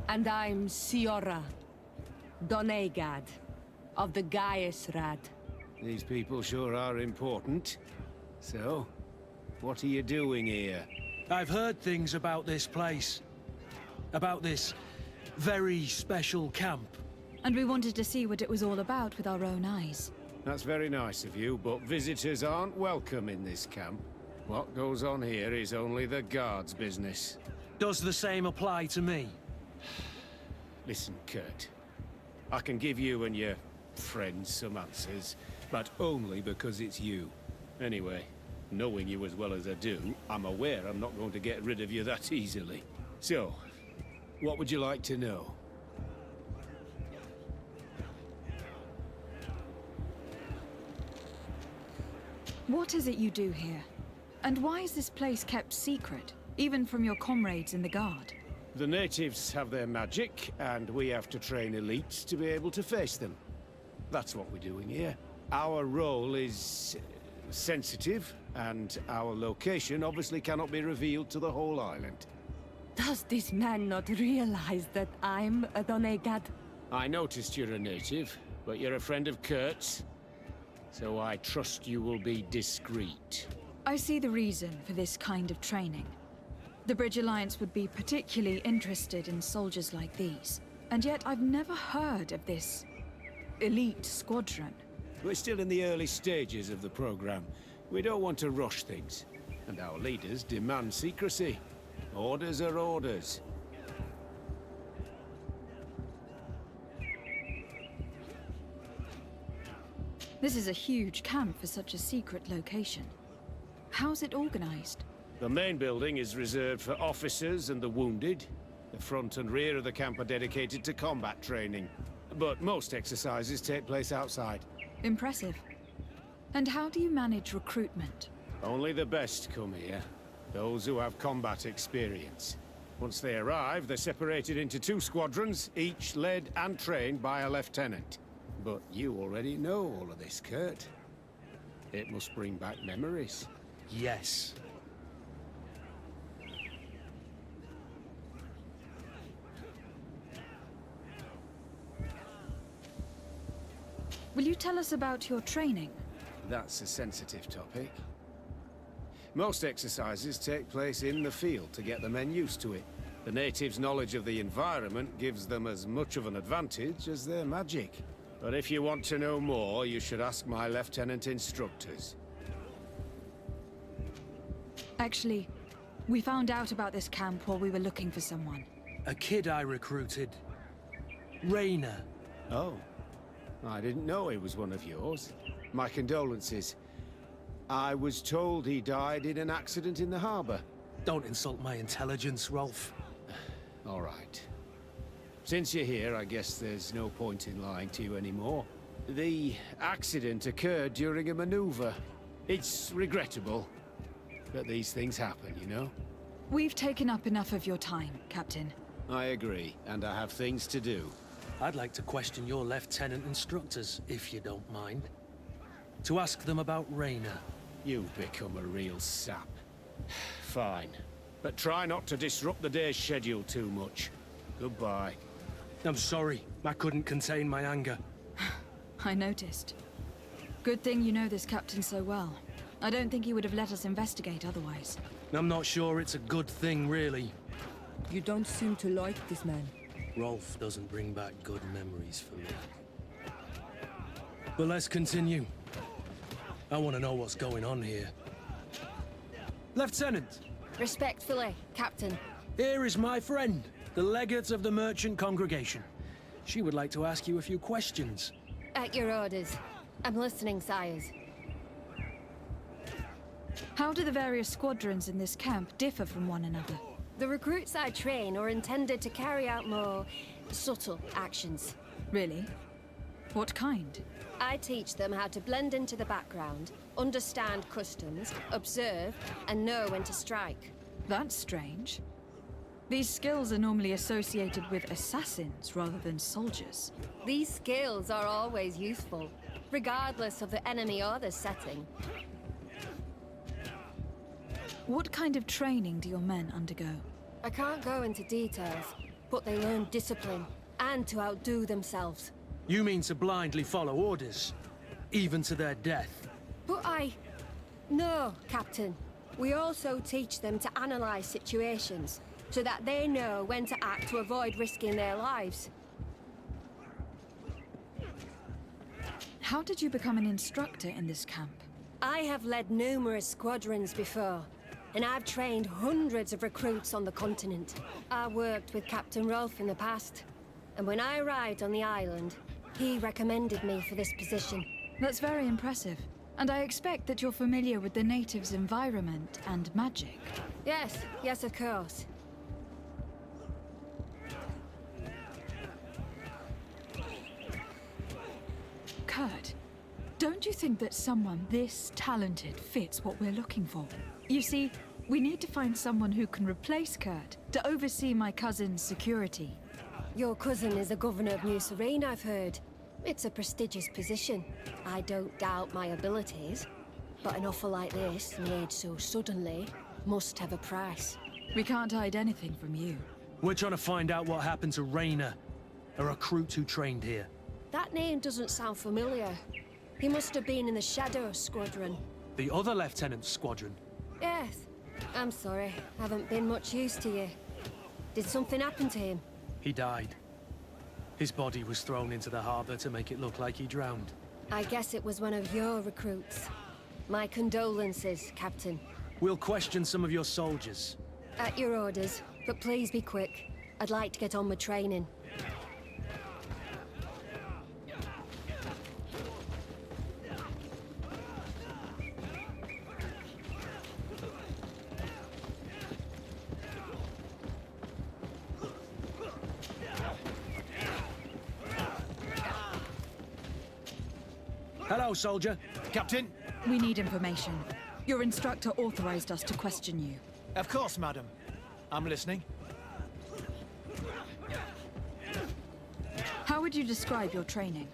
And I'm Siora, Donegad, of the Gaiusrad. These people sure are important. So, what are you doing here? I've heard things about this place. About this very special camp. And we wanted to see what it was all about with our own eyes. That's very nice of you, but visitors aren't welcome in this camp. What goes on here is only the guards' business. Does the same apply to me? Listen, Kurt. I can give you and your friends some answers, but only because it's you. Anyway, knowing you as well as I do, I'm aware I'm not going to get rid of you that easily. So, what would you like to know? What is it you do here? And why is this place kept secret, even from your comrades in the Guard? The natives have their magic, and we have to train elites to be able to face them. That's what we're doing here. Our role is sensitive, and our location obviously cannot be revealed to the whole island. Does this man not realize that I'm a Donegad? I noticed you're a native, but you're a friend of Kurt's, so I trust you will be discreet. I see the reason for this kind of training. The Bridge Alliance would be particularly interested in soldiers like these. And yet I've never heard of this elite squadron. We're still in the early stages of the program. We don't want to rush things. And our leaders demand secrecy. Orders are orders. This is a huge camp for such a secret location. How's it organized? The main building is reserved for officers and the wounded. The front and rear of the camp are dedicated to combat training. But most exercises take place outside. Impressive. And how do you manage recruitment? Only the best come here. Those who have combat experience. Once they arrive, they're separated into 2 squadrons, each led and trained by a lieutenant. But you already know all of this, Kurt. It must bring back memories. Yes. Will you tell us about your training? That's a sensitive topic. Most exercises take place in the field to get the men used to it. The natives' knowledge of the environment gives them as much of an advantage as their magic. But if you want to know more, you should ask my lieutenant instructors. Actually, we found out about this camp while we were looking for someone. A kid I recruited. Rainer. Oh. I didn't know he was one of yours. My condolences. I was told he died in an accident in the harbor. Don't insult my intelligence, Rolf. All right. Since you're here, I guess there's no point in lying to you anymore. The accident occurred during a maneuver. It's regrettable, but these things happen, you know? We've taken up enough of your time, Captain. I agree, and I have things to do. I'd like to question your lieutenant instructors, if you don't mind. To ask them about Rainer. You've become a real sap. Fine. But try not to disrupt the day's schedule too much. Goodbye. I'm sorry. I couldn't contain my anger. I noticed. Good thing you know this captain so well. I don't think he would have let us investigate otherwise. I'm not sure it's a good thing, really. You don't seem to like this man. Rolf doesn't bring back good memories for me. But let's continue. I want to know what's going on here. Lieutenant! Respectfully, Captain. Here is my friend, the legate of the merchant congregation. She would like to ask you a few questions. At your orders. I'm listening, sires. How do the various squadrons in this camp differ from one another? The recruits I train are intended to carry out more subtle actions. Really? What kind? I teach them how to blend into the background, understand customs, observe, and know when to strike. That's strange. These skills are normally associated with assassins rather than soldiers. These skills are always useful, regardless of the enemy or the setting. What kind of training do your men undergo? I can't go into details, but they learn discipline and to outdo themselves. You mean to blindly follow orders, even to their death? But No, Captain. We also teach them to analyze situations, so that they know when to act to avoid risking their lives. How did you become an instructor in this camp? I have led numerous squadrons before, and I've trained hundreds of recruits on the continent. I worked with Captain Rolfe in the past, and when I arrived on the island, he recommended me for this position. That's very impressive. And I expect that you're familiar with the natives' environment and magic. Yes, of course. Kurt, don't you think that someone this talented fits what we're looking for? You see, we need to find someone who can replace Kurt to oversee my cousin's security. Your cousin is the governor of New Serene, I've heard. It's a prestigious position. I don't doubt my abilities, but an offer like this, made so suddenly, must have a price. We can't hide anything from you. We're trying to find out what happened to Rayner, a recruit who trained here. That name doesn't sound familiar. He must have been in the Shadow Squadron. The other lieutenant's squadron? Yes. I'm sorry, haven't been much use to you. Did something happen to him? He died. His body was thrown into the harbor to make it look like he drowned. I guess it was one of your recruits. My condolences, Captain. We'll question some of your soldiers. At your orders, but please be quick. I'd like to get on with training. Hello, soldier. Captain? We need information. Your instructor authorized us to question you. Of course, madam. I'm listening. How would you describe your training?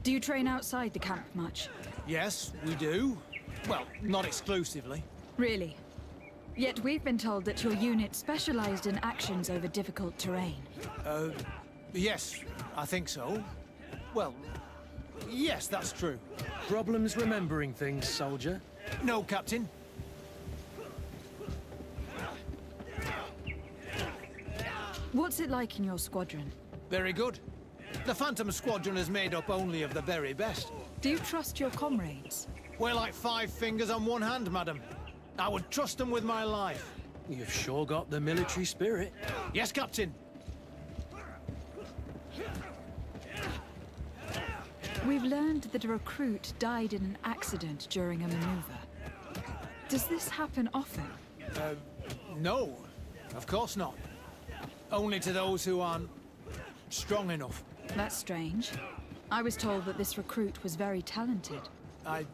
Do you train outside the camp much? Yes, we do. Well, not exclusively. Really? Yet we've been told that your unit specialized in actions over difficult terrain. Yes, I think so. Well, yes, that's true. Problems remembering things, soldier? No, Captain. What's it like in your squadron? Very good. The Phantom Squadron is made up only of the very best. Do you trust your comrades? We're like 5 fingers on one hand, madam. I would trust them with my life. You've sure got the military spirit. Yes, Captain. We've learned that a recruit died in an accident during a maneuver. Does this happen often? No. Of course not. Only to those who aren't strong enough. That's strange. I was told that this recruit was very talented. I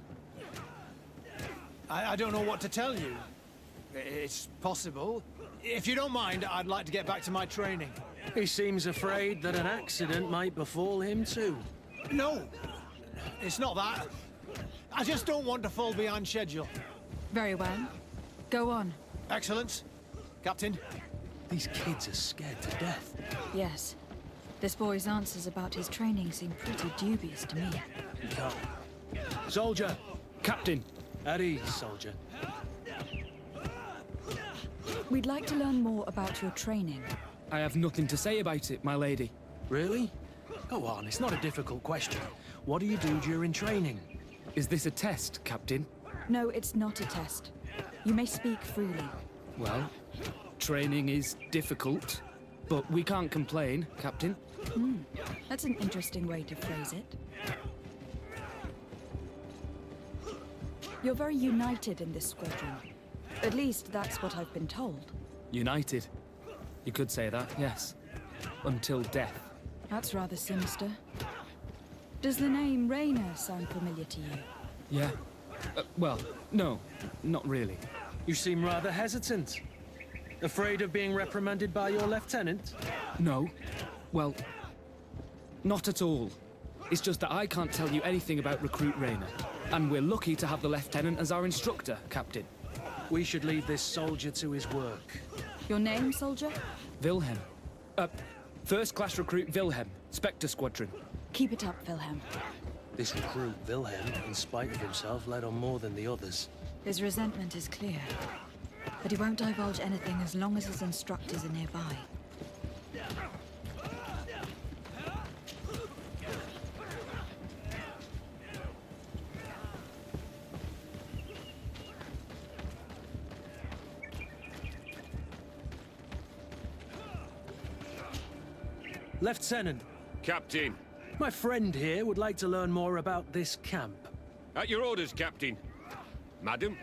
don't know what to tell you. It's possible. If you don't mind, I'd like to get back to my training. He seems afraid that an accident might befall him too. No, it's not that. I just don't want to fall behind schedule. Very well. Go on. Excellence. Captain. These kids are scared to death. Yes. This boy's answers about his training seem pretty dubious to me. Come. Soldier! Captain! At ease, soldier. We'd like to learn more about your training. I have nothing to say about it, my lady. Really? Go on, it's not a difficult question. What do you do during training? Is this a test, Captain? No, it's not a test. You may speak freely. Well, training is difficult, but we can't complain, Captain. That's an interesting way to phrase it. You're very united in this squadron. At least that's what I've been told. United. You could say that, yes. Until death. That's rather sinister. Does the name Rayner sound familiar to you? Yeah. Well, no, not really. You seem rather hesitant. Afraid of being reprimanded by your lieutenant? No. Well, not at all. It's just that I can't tell you anything about Recruit Rayner. And we're lucky to have the lieutenant as our instructor, Captain. We should leave this soldier to his work. Your name, soldier? Wilhelm. First-class recruit Wilhelm, Spectre Squadron. Keep it up, Wilhelm. This recruit, Wilhelm, in spite of himself, led on more than the others. His resentment is clear. but he won't divulge anything as long as his instructors are nearby. Lieutenant. Captain. My friend here would like to learn more about this camp. At your orders, Captain. Madam?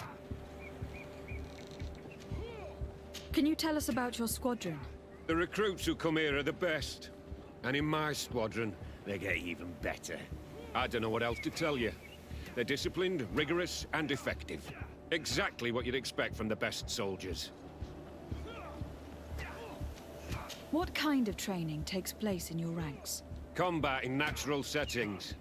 Can you tell us about your squadron? The recruits who come here are the best. And in my squadron, they get even better. I don't know what else to tell you. They're disciplined, rigorous, and effective. Exactly what you'd expect from the best soldiers. What kind of training takes place in your ranks? Combat in natural settings.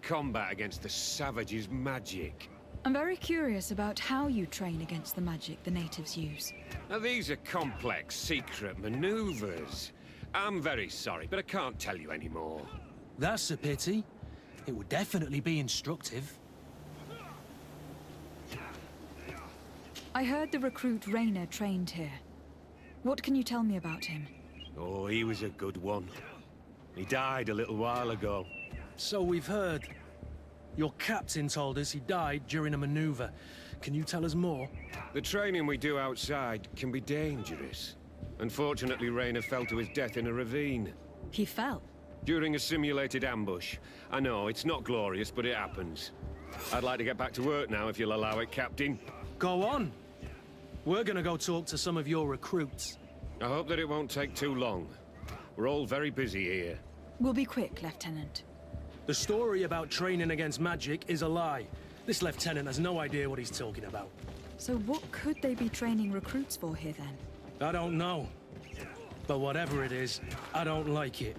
Combat against the savages' magic. I'm very curious about how you train against the magic the natives use. Now, these are complex, secret maneuvers. I'm very sorry, but I can't tell you anymore. That's a pity. It would definitely be instructive. I heard the recruit Rayner trained here. What can you tell me about him? Oh, he was a good one. He died a little while ago. So we've heard. Your captain told us he died during a maneuver. Can you tell us more? The training we do outside can be dangerous. Unfortunately, Rayner fell to his death in a ravine. He fell? During a simulated ambush. I know, it's not glorious, but it happens. I'd like to get back to work now, if you'll allow it, Captain. Go on. We're gonna go talk to some of your recruits. I hope that it won't take too long. We're all very busy here. We'll be quick, Lieutenant. The story about training against magic is a lie. This lieutenant has no idea what he's talking about. So what could they be training recruits for here, then? I don't know. But whatever it is, I don't like it.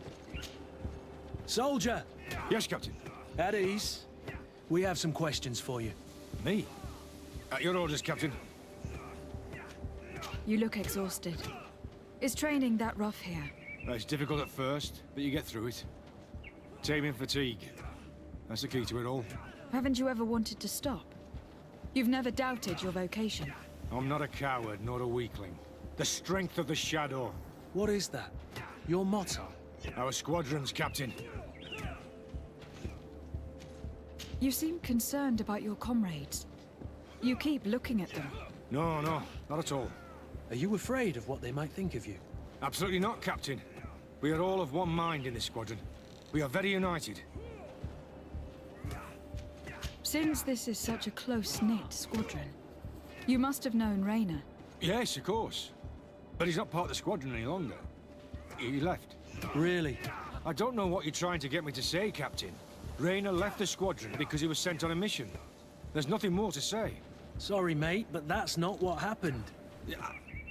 Soldier! Yes, Captain. At ease. We have some questions for you. Me? At your orders, Captain. You look exhausted. Is training that rough here? It's difficult at first, but you get through it. Taming fatigue. That's the key to it all. Haven't you ever wanted to stop? You've never doubted your vocation. I'm not a coward, nor a weakling. The strength of the Shadow. What is that? Your motto? Our squadron's, Captain. You seem concerned about your comrades. You keep looking at them. No, not at all. Are you afraid of what they might think of you? Absolutely not, Captain. We are all of one mind in this squadron. We are very united. Since this is such a close-knit squadron, you must have known Rayner. Yes, of course. But he's not part of the squadron any longer. He left. Really? I don't know what you're trying to get me to say, Captain. Rayner left the squadron because he was sent on a mission. There's nothing more to say. Sorry, mate, but that's not what happened.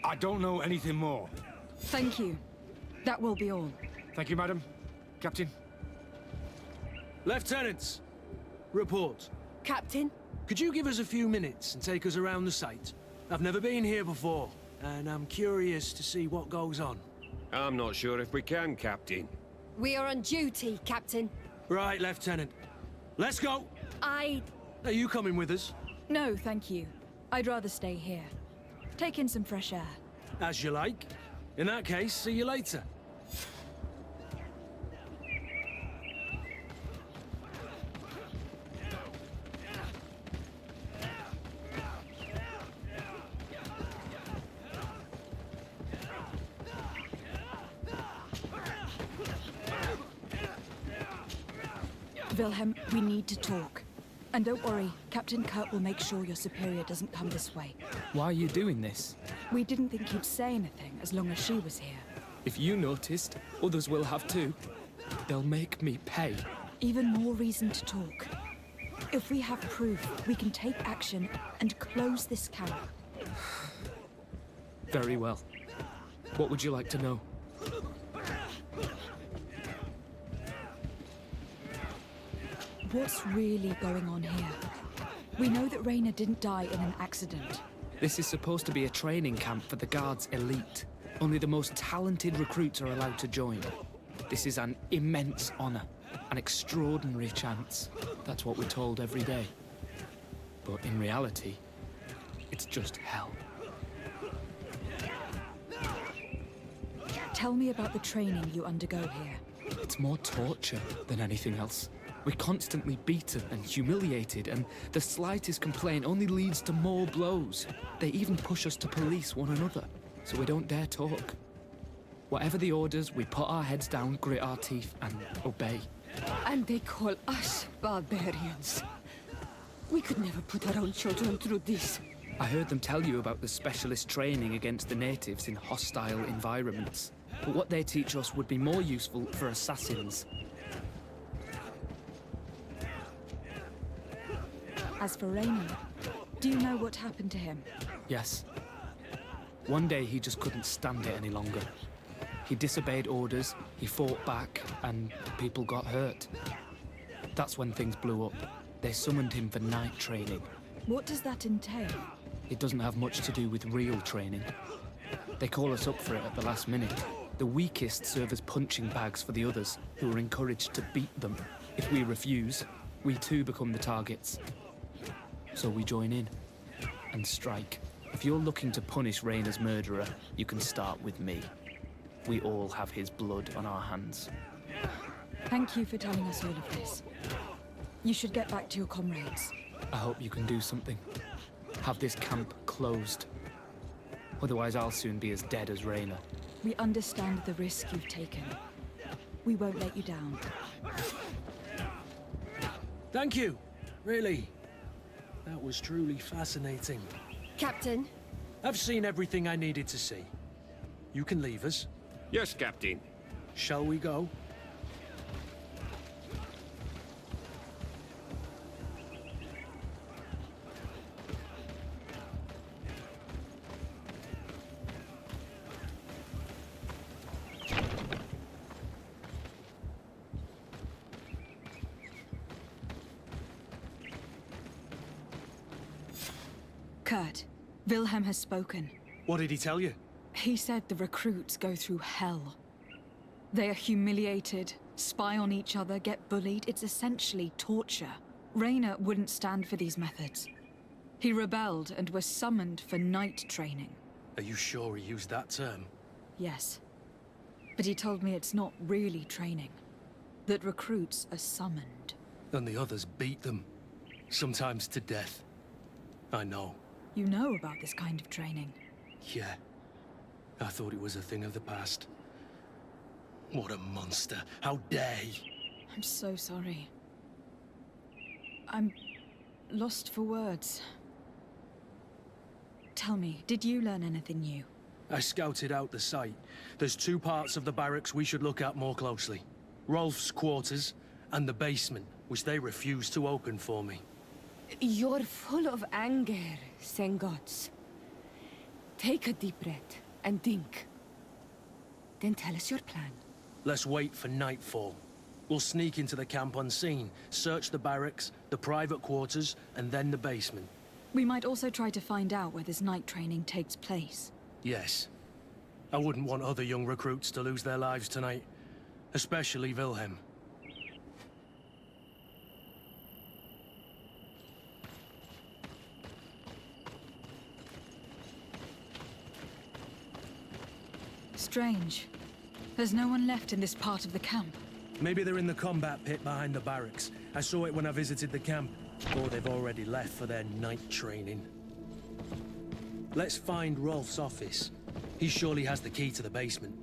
I don't know anything more. Thank you. That will be all. Thank you, madam. Captain. Lieutenants, report. Captain? Could you give us a few minutes and take us around the site? I've never been here before, and I'm curious to see what goes on. I'm not sure if we can, Captain. We are on duty, Captain. Right, Lieutenant. Let's go! Are you coming with us? No, thank you. I'd rather stay here. Take in some fresh air. As you like. In that case, see you later. Wilhelm, we need to talk. And don't worry, Captain Kurt will make sure your superior doesn't come this way. Why are you doing this? We didn't think you'd say anything as long as she was here. If you noticed, others will have too. They'll make me pay. Even more reason to talk. If we have proof, we can take action and close this camp. Very well. What would you like to know? What's really going on here? We know that Rayner didn't die in an accident. This is supposed to be a training camp for the Guard's elite. Only the most talented recruits are allowed to join. This is an immense honor, an extraordinary chance. That's what we're told every day. But in reality, it's just hell. Tell me about the training you undergo here. It's more torture than anything else. We're constantly beaten and humiliated, and the slightest complaint only leads to more blows. They even push us to police one another, so we don't dare talk. Whatever the orders, we put our heads down, grit our teeth, and obey. And they call us barbarians. We could never put our own children through this. I heard them tell you about the specialist training against the natives in hostile environments. But what they teach us would be more useful for assassins. As for Rainer, do you know what happened to him? Yes. One day he just couldn't stand it any longer. He disobeyed orders, he fought back, and people got hurt. That's when things blew up. They summoned him for night training. What does that entail? It doesn't have much to do with real training. They call us up for it at the last minute. The weakest serve as punching bags for the others, who are encouraged to beat them. If we refuse, we too become the targets. So we join in and strike. If you're looking to punish Rainer's murderer, you can start with me. We all have his blood on our hands. Thank you for telling us all of this. You should get back to your comrades. I hope you can do something. Have this camp closed. Otherwise I'll soon be as dead as Rainer. We understand the risk you've taken. We won't let you down. Thank you. Really. That was truly fascinating. Captain? I've seen everything I needed to see. You can leave us. Yes, Captain. Shall we go? Kurt, Wilhelm has spoken. What did he tell you? He said the recruits go through hell. They are humiliated, spy on each other, get bullied. It's essentially torture. Rainer wouldn't stand for these methods. He rebelled and was summoned for night training. Are you sure he used that term? Yes. But he told me it's not really training. That recruits are summoned. And the others beat them. Sometimes to death. I know. You know about this kind of training? Yeah. I thought it was a thing of the past. What a monster. How dare he? I'm so sorry. I'm lost for words. Tell me, did you learn anything new? I scouted out the site. There's two parts of the barracks we should look at more closely. Rolf's quarters and the basement, which they refused to open for me. You're full of anger, Sengots. Take a deep breath and think. Then tell us your plan. Let's wait for nightfall. We'll sneak into the camp unseen, search the barracks, the private quarters, and then the basement. We might also try to find out where this night training takes place. Yes. I wouldn't want other young recruits to lose their lives tonight. Especially Wilhelm. Strange. There's no one left in this part of the camp. Maybe they're in the combat pit behind the barracks. I saw it when I visited the camp. Or they've already left for their night training. Let's find Rolf's office. He surely has the key to the basement.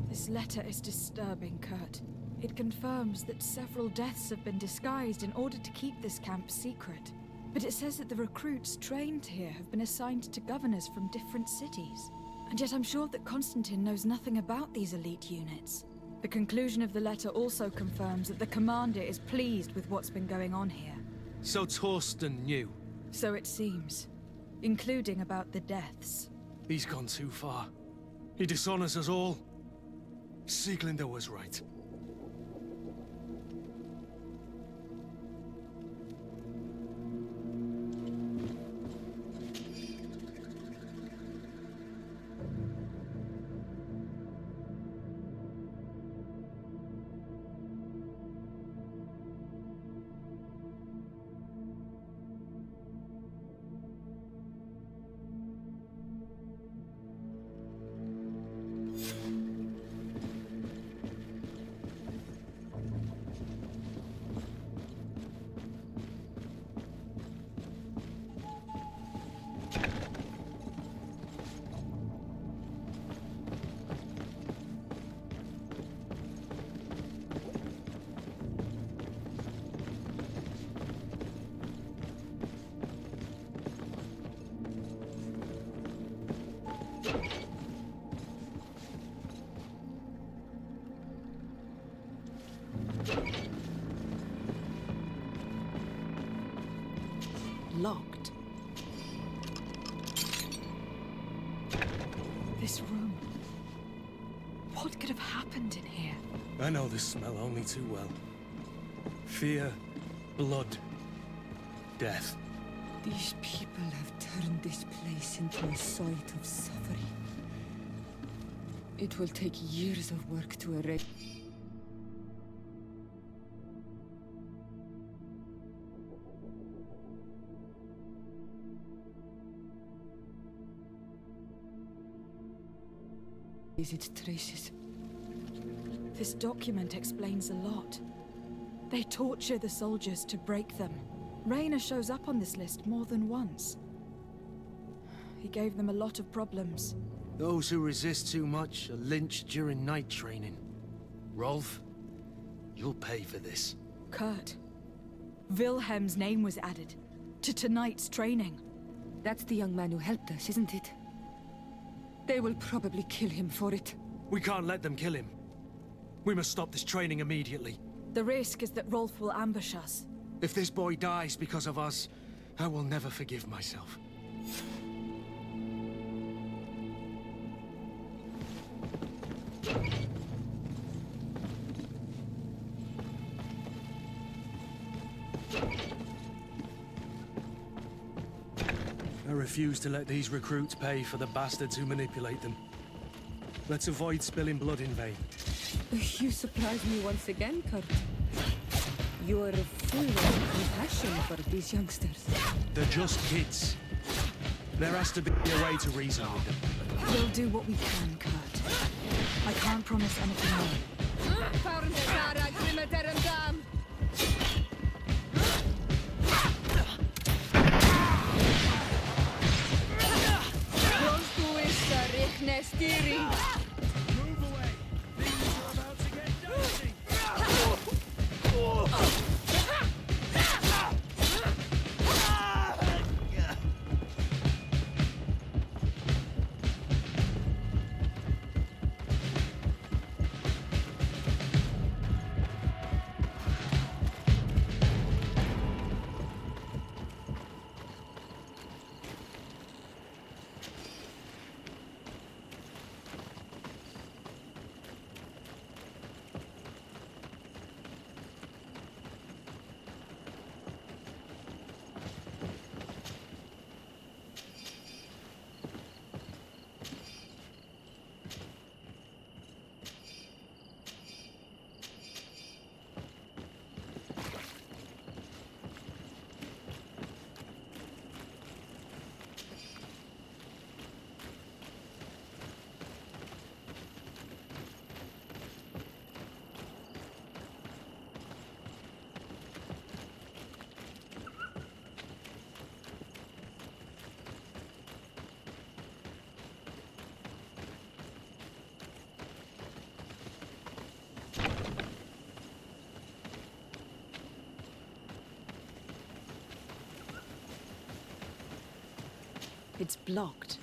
This letter is disturbing, Kurt. It confirms that several deaths have been disguised in order to keep this camp secret. But it says that the recruits trained here have been assigned to governors from different cities. And yet I'm sure that Constantine knows nothing about these elite units. The conclusion of the letter also confirms that the commander is pleased with what's been going on here. So Torsten knew. So it seems. Including about the deaths. He's gone too far. He dishonors us all. Sieglinder was right. Locked. This room. What could have happened in here? I know this smell only too well. Fear, blood, death. These people have turned this place into a site of suffering. It will take years of work to erase. Its traces. This document explains a lot. They torture the soldiers to break them. Raynor shows up on this list more than once. He gave them a lot of problems. Those who resist too much are lynched during night training. Rolf, you'll pay for this. Kurt, Wilhelm's name was added to tonight's training. That's the young man who helped us, isn't it? They will probably kill him for it. We can't let them kill him. We must stop this training immediately. The risk is that Rolf will ambush us. If this boy dies because of us, I will never forgive myself. I refuse to let these recruits pay for the bastards who manipulate them. Let's avoid spilling blood in vain. You surprise me once again, Kurt. You are full of compassion for these youngsters. They're just kids. There has to be a way to reason with them. We'll do what we can, Kurt. I can't promise anything more. Move away! Things are about to get dicey! It's blocked.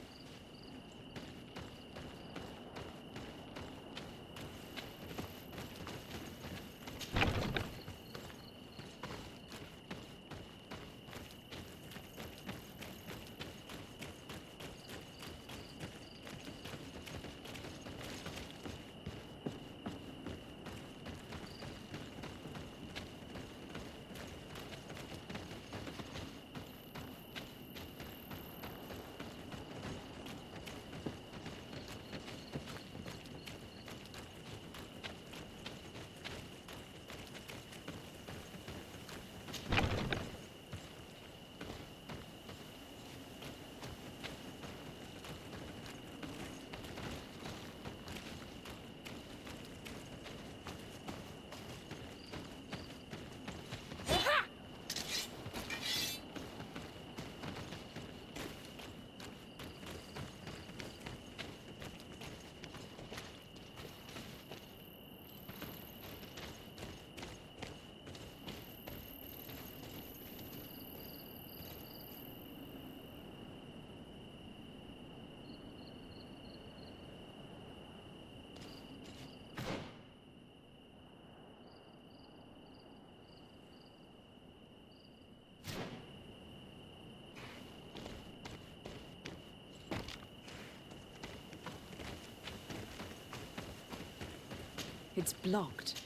It's blocked.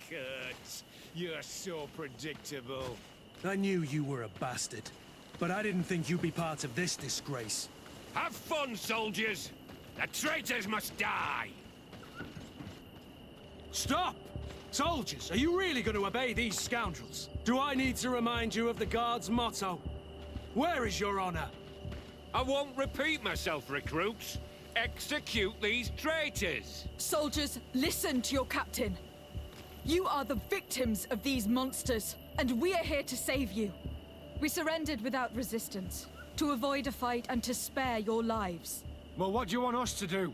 Kurt, you're so predictable. I knew you were a bastard, but I didn't think you'd be part of this disgrace. Have fun, soldiers! The traitors must die! Stop! Soldiers, are you really going to obey these scoundrels? Do I need to remind you of the Guard's motto? Where is your honor? I won't repeat myself, recruits. Execute these traitors! Soldiers, listen to your captain. You are the victims of these monsters, and we are here to save you. We surrendered without resistance, to avoid a fight and to spare your lives. Well, what do you want us to do?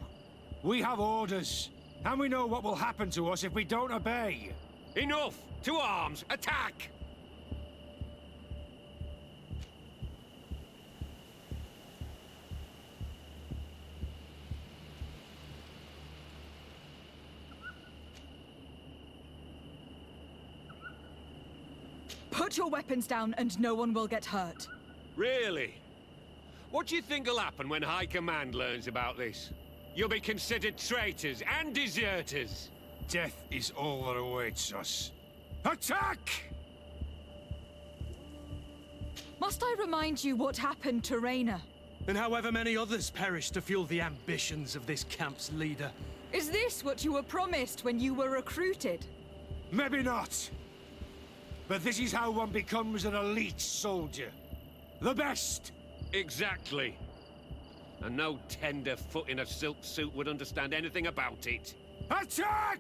We have orders, and we know what will happen to us if we don't obey. Enough! To arms! Attack! Put your weapons down and no one will get hurt. Really? What do you think will happen when High Command learns about this? You'll be considered traitors and deserters. Death is all that awaits us. Attack! Must I remind you what happened to Raina? And however many others perished to fuel the ambitions of this camp's leader. Is this what you were promised when you were recruited? Maybe not. But this is how one becomes an elite soldier. The best! Exactly. And no tenderfoot in a silk suit would understand anything about it. Attack!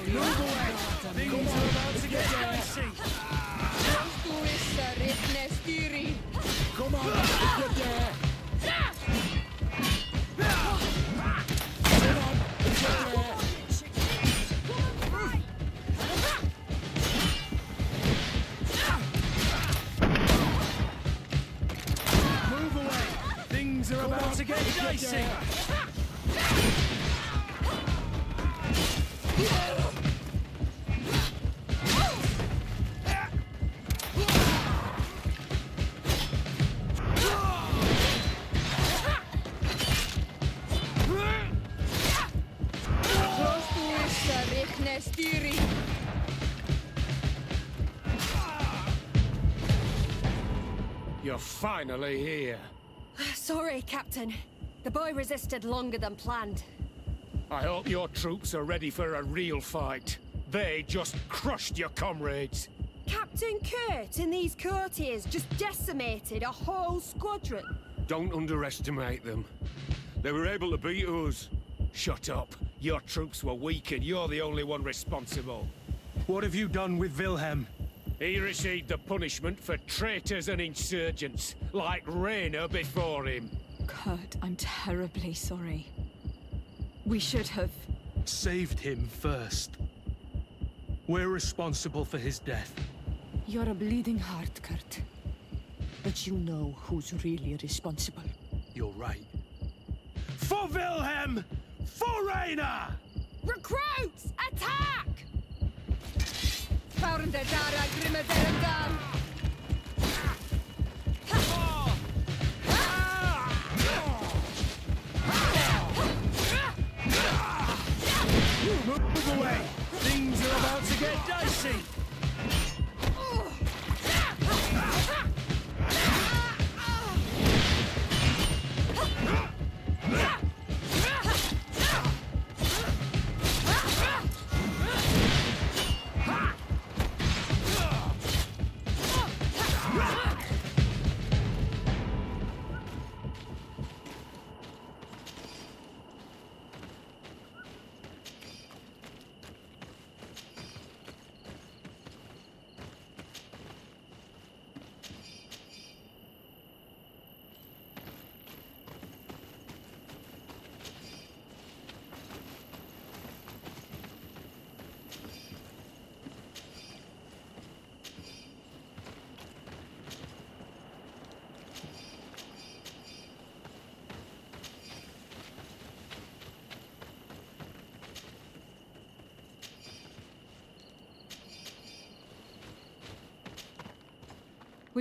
Move away! Things are about to get dicey! Come on, get there! Move away! Things are about to get dicey! You're finally here. Sorry, Captain. The boy resisted longer than planned. I hope your troops are ready for a real fight. They just crushed your comrades. Captain Kurt and these courtiers just decimated a whole squadron. Don't underestimate them. They were able to beat us. Shut up. Your troops were weak and you're the only one responsible. What have you done with Wilhelm? He received the punishment for traitors and insurgents, like Raina before him. Kurt, I'm terribly sorry. We should have... saved him first. We're responsible for his death. You're a bleeding heart, Kurt. But you know who's really responsible. You're right. For Wilhelm! For Raina! Recruits! Attack! Move away! Things are about to get dicey!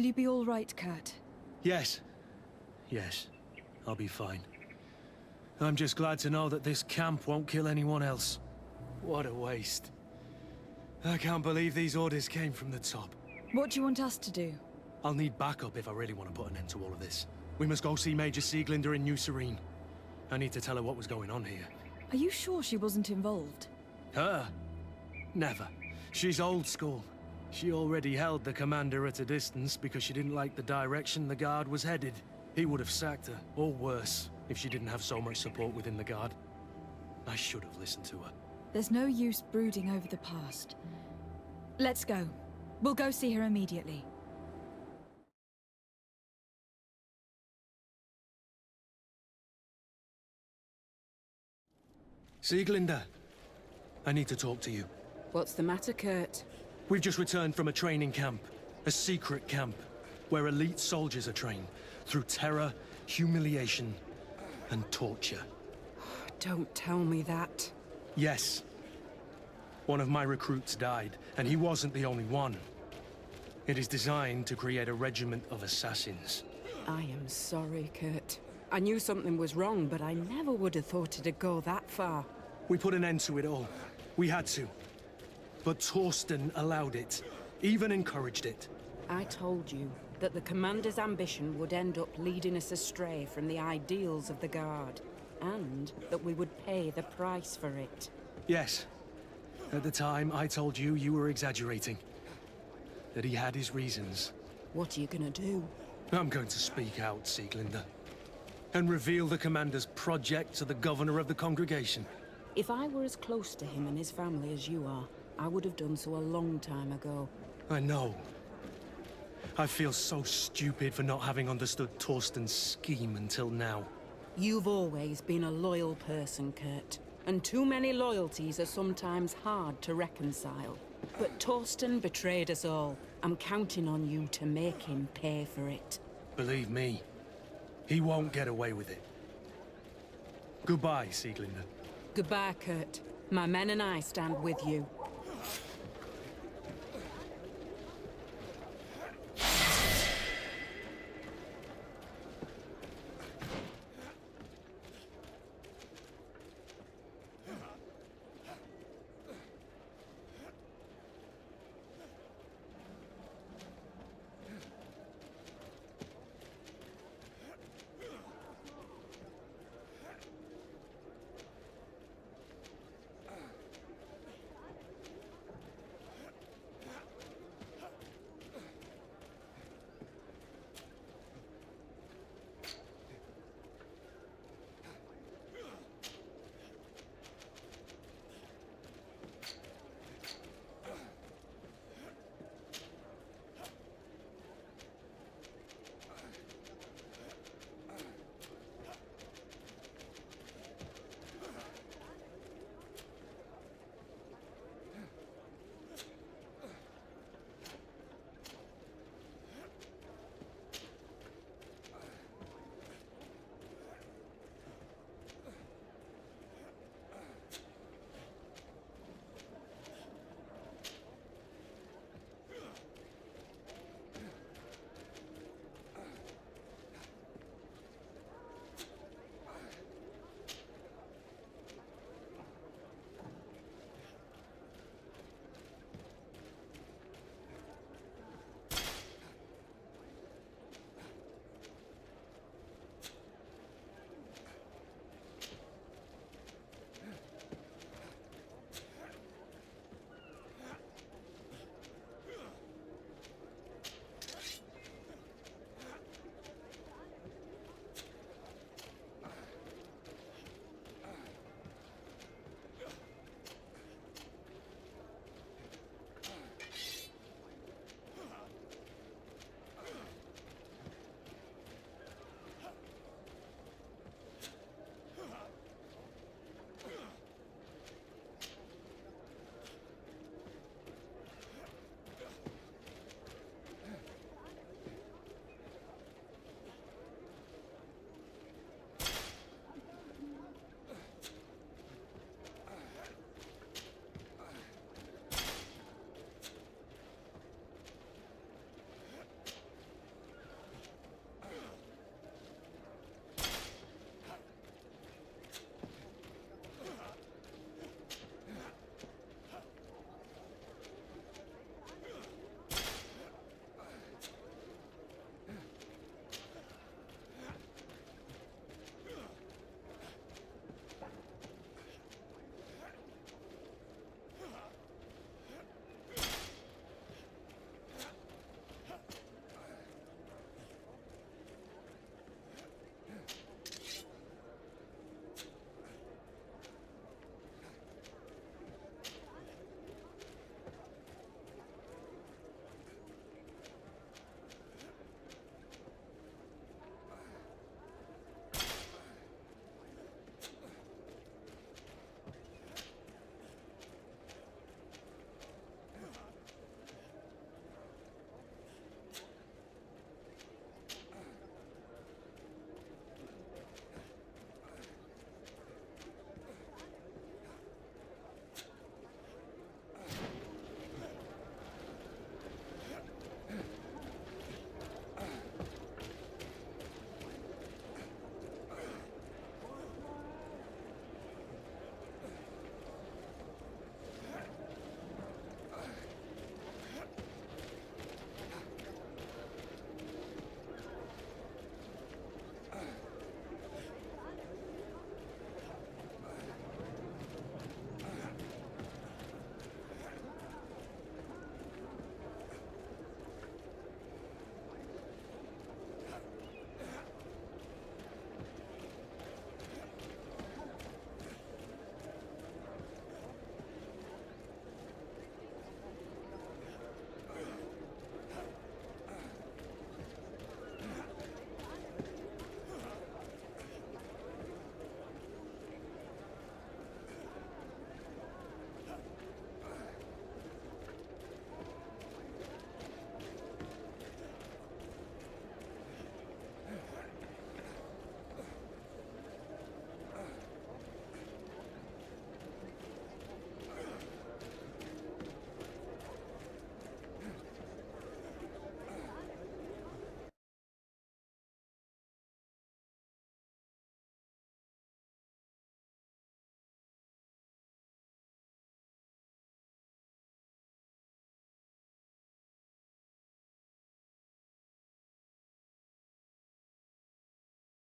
Will you be all right, Kurt? Yes. Yes. I'll be fine. I'm just glad to know that this camp won't kill anyone else. What a waste. I can't believe these orders came from the top. What do you want us to do? I'll need backup if I really want to put an end to all of this. We must go see Major Sieglinder in New Serene. I need to tell her what was going on here. Are you sure she wasn't involved? Her? Never. She's old school. She already held the commander at a distance because she didn't like the direction the Guard was headed. He would have sacked her, or worse, if she didn't have so much support within the Guard. I should have listened to her. There's no use brooding over the past. Let's go. We'll go see her immediately. Sieglinder, I need to talk to you. What's the matter, Kurt? We've just returned from a training camp. A secret camp. Where elite soldiers are trained. Through terror, humiliation, and torture. Don't tell me that. Yes. One of my recruits died, and he wasn't the only one. It is designed to create a regiment of assassins. I am sorry, Kurt. I knew something was wrong, but I never would have thought it'd go that far. We put an end to it all. We had to. But Torsten allowed it, even encouraged it. I told you that the commander's ambition would end up leading us astray from the ideals of the Guard, and that we would pay the price for it. Yes. At the time, I told you you were exaggerating. That he had his reasons. What are you gonna do? I'm going to speak out, Sieglinder. And reveal the commander's project to the governor of the congregation. If I were as close to him and his family as you are, I would have done so a long time ago. I know. I feel so stupid for not having understood Torsten's scheme until now. You've always been a loyal person, Kurt. And too many loyalties are sometimes hard to reconcile. But Torsten betrayed us all. I'm counting on you to make him pay for it. Believe me, he won't get away with it. Goodbye, Sieglinder. Goodbye, Kurt. My men and I stand with you.